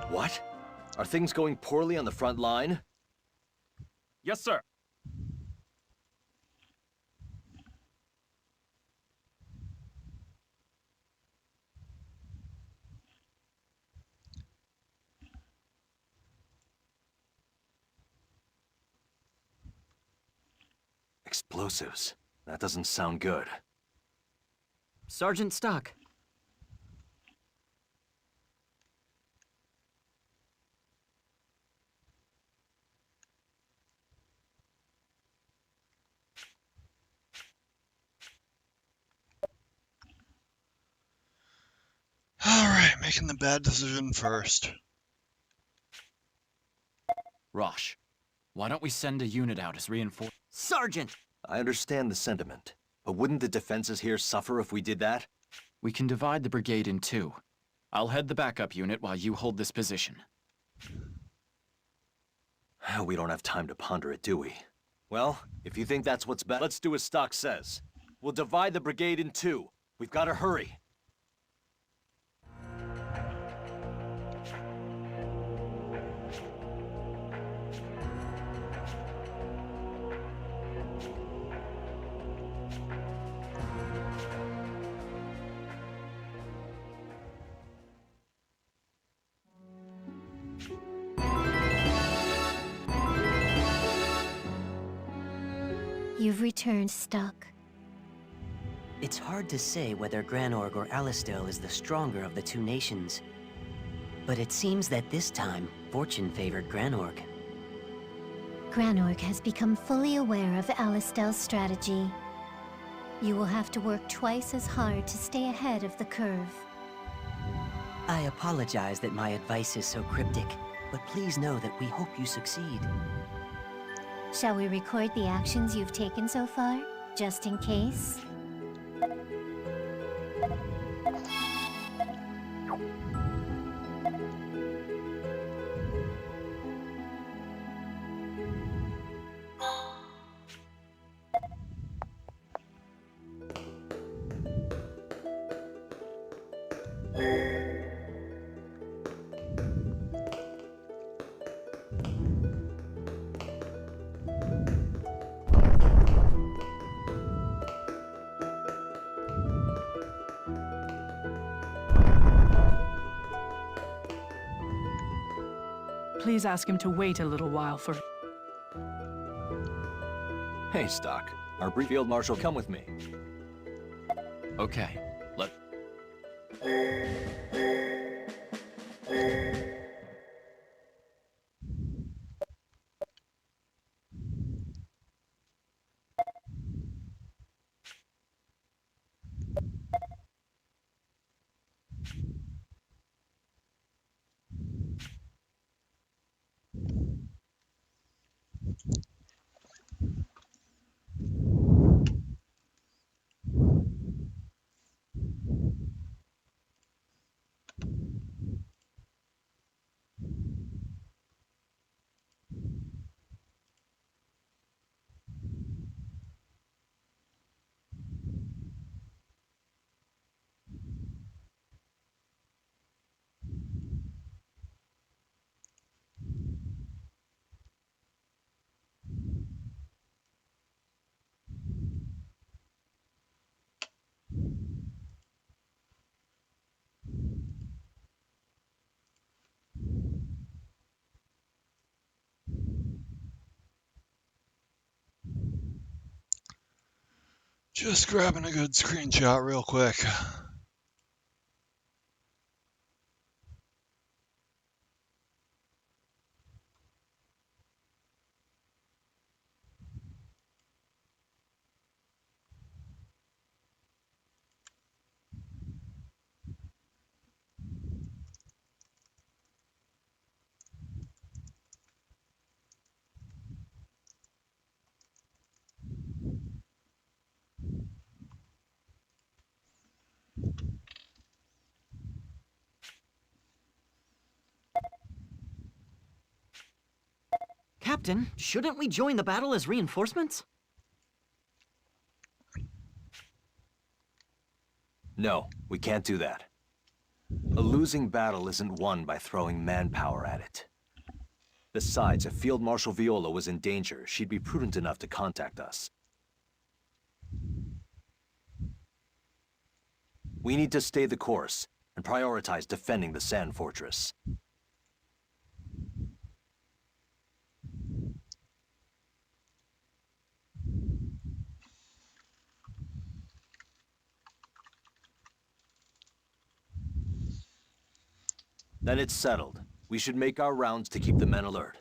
What? Are things going poorly on the front line? Yes, sir. Explosives. That doesn't sound good. Sergeant Stock. Alright, making the bad decision first. Rosh, why don't we send a unit out as reinforcements? Sergeant! I understand the sentiment, but wouldn't the defenses here suffer if we did that? We can divide the brigade in two. I'll head the backup unit while you hold this position. We don't have time to ponder it, do we? Well, if you think that's what's best, let's do as Stock says. We'll divide the brigade in two. We've got to hurry. You've returned, Stock. It's hard to say whether Granorg or Alistel is the stronger of the two nations. But it seems that this time, fortune favored Granorg. Granorg has become fully aware of Alistel's strategy. You will have to work twice as hard to stay ahead of the curve. I apologize that my advice is so cryptic, but please know that we hope you succeed. Shall we record the actions you've taken so far, just in case? Please ask him to wait a little while for... Hey, Stock. Our brief field marshal, come with me. Okay, let... Just grabbing a good screenshot real quick. Captain. Shouldn't we join the battle as reinforcements? No, we can't do that. A losing battle isn't won by throwing manpower at it. Besides, if Field Marshal Viola was in danger, she'd be prudent enough to contact us. We need to stay the course and prioritize defending the Sand Fortress. Then it's settled. We should make our rounds to keep the men alert.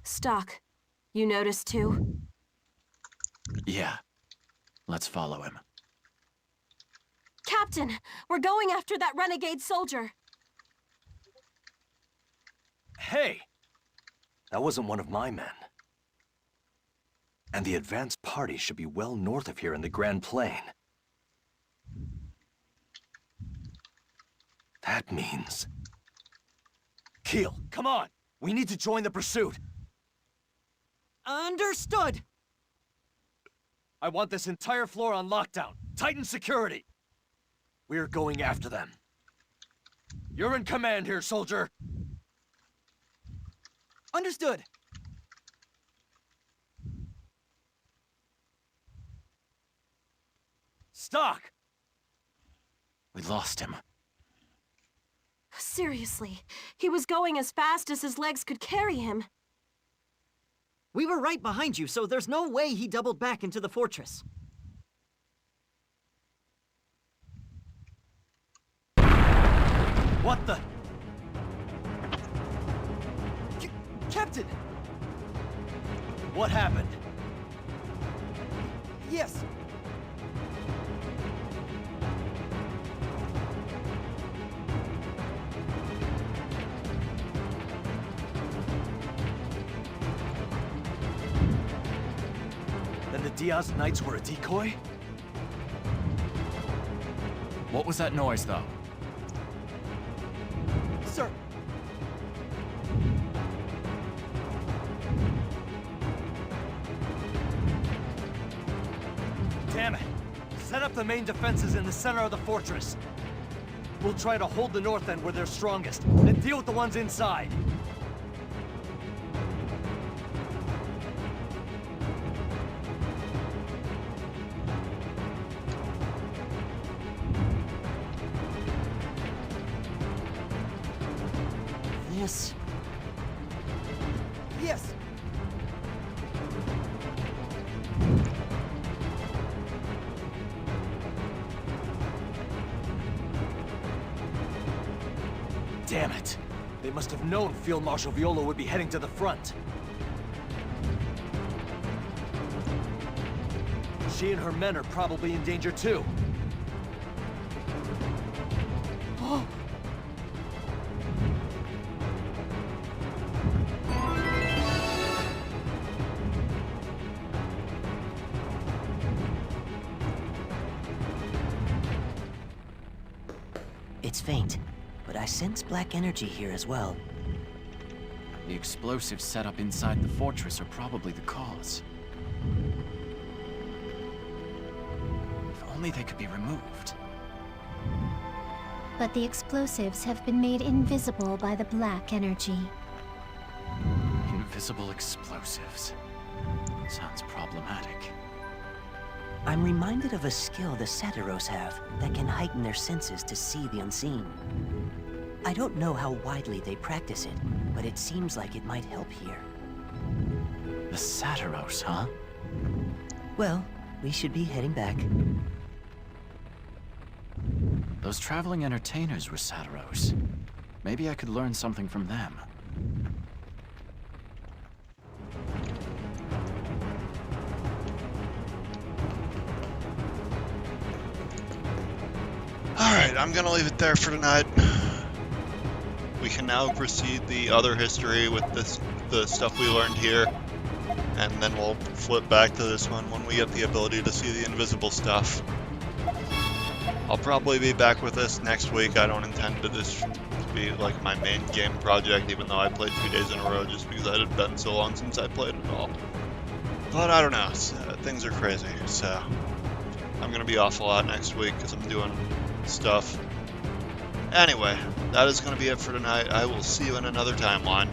Stock, you noticed too? Yeah. Let's follow him. Captain, we're going after that renegade soldier. Hey! That wasn't one of my men. And the advance party should be well north of here in the Grand Plain. That means... Keel, come on! We need to join the pursuit! Understood! I want this entire floor on lockdown. Tighten security! We're going after them. You're in command here, soldier! Understood. Stock! We lost him. Seriously, he was going as fast as his legs could carry him. We were right behind you, so there's no way he doubled back into the fortress. What the? Captain! What happened? Yes. Then the Diaz Knights were a decoy? What was that noise, though? Sir. Damn it! Set up the main defenses in the center of the fortress. We'll try to hold the north end where they're strongest, and deal with the ones inside. This... Yes. Damn it! They must have known Field Marshal Viola would be heading to the front. She and her men are probably in danger too. Oh! It's faint, but I sense black energy here as well. The explosives set up inside the fortress are probably the cause. If only they could be removed. But the explosives have been made invisible by the black energy. Invisible explosives. Sounds problematic. I'm reminded of a skill the Satyros have that can heighten their senses to see the unseen. I don't know how widely they practice it, but it seems like it might help here. The Satyros, huh? Well, we should be heading back. Those traveling entertainers were Satyros. Maybe I could learn something from them. Alright, I'm gonna leave it there for tonight. we can now proceed the other history with the stuff we learned here, and then we'll flip back to this one when we get the ability to see the invisible stuff. I'll probably be back with this next week. I don't intend to this to be like my main game project, even though I played 2 days in a row just because it had been so long since I played it all. But I don't know, things are crazy, so I'm gonna be off a lot next week because I'm doing stuff. Anyway, that is gonna be it for tonight. I will see you in another timeline.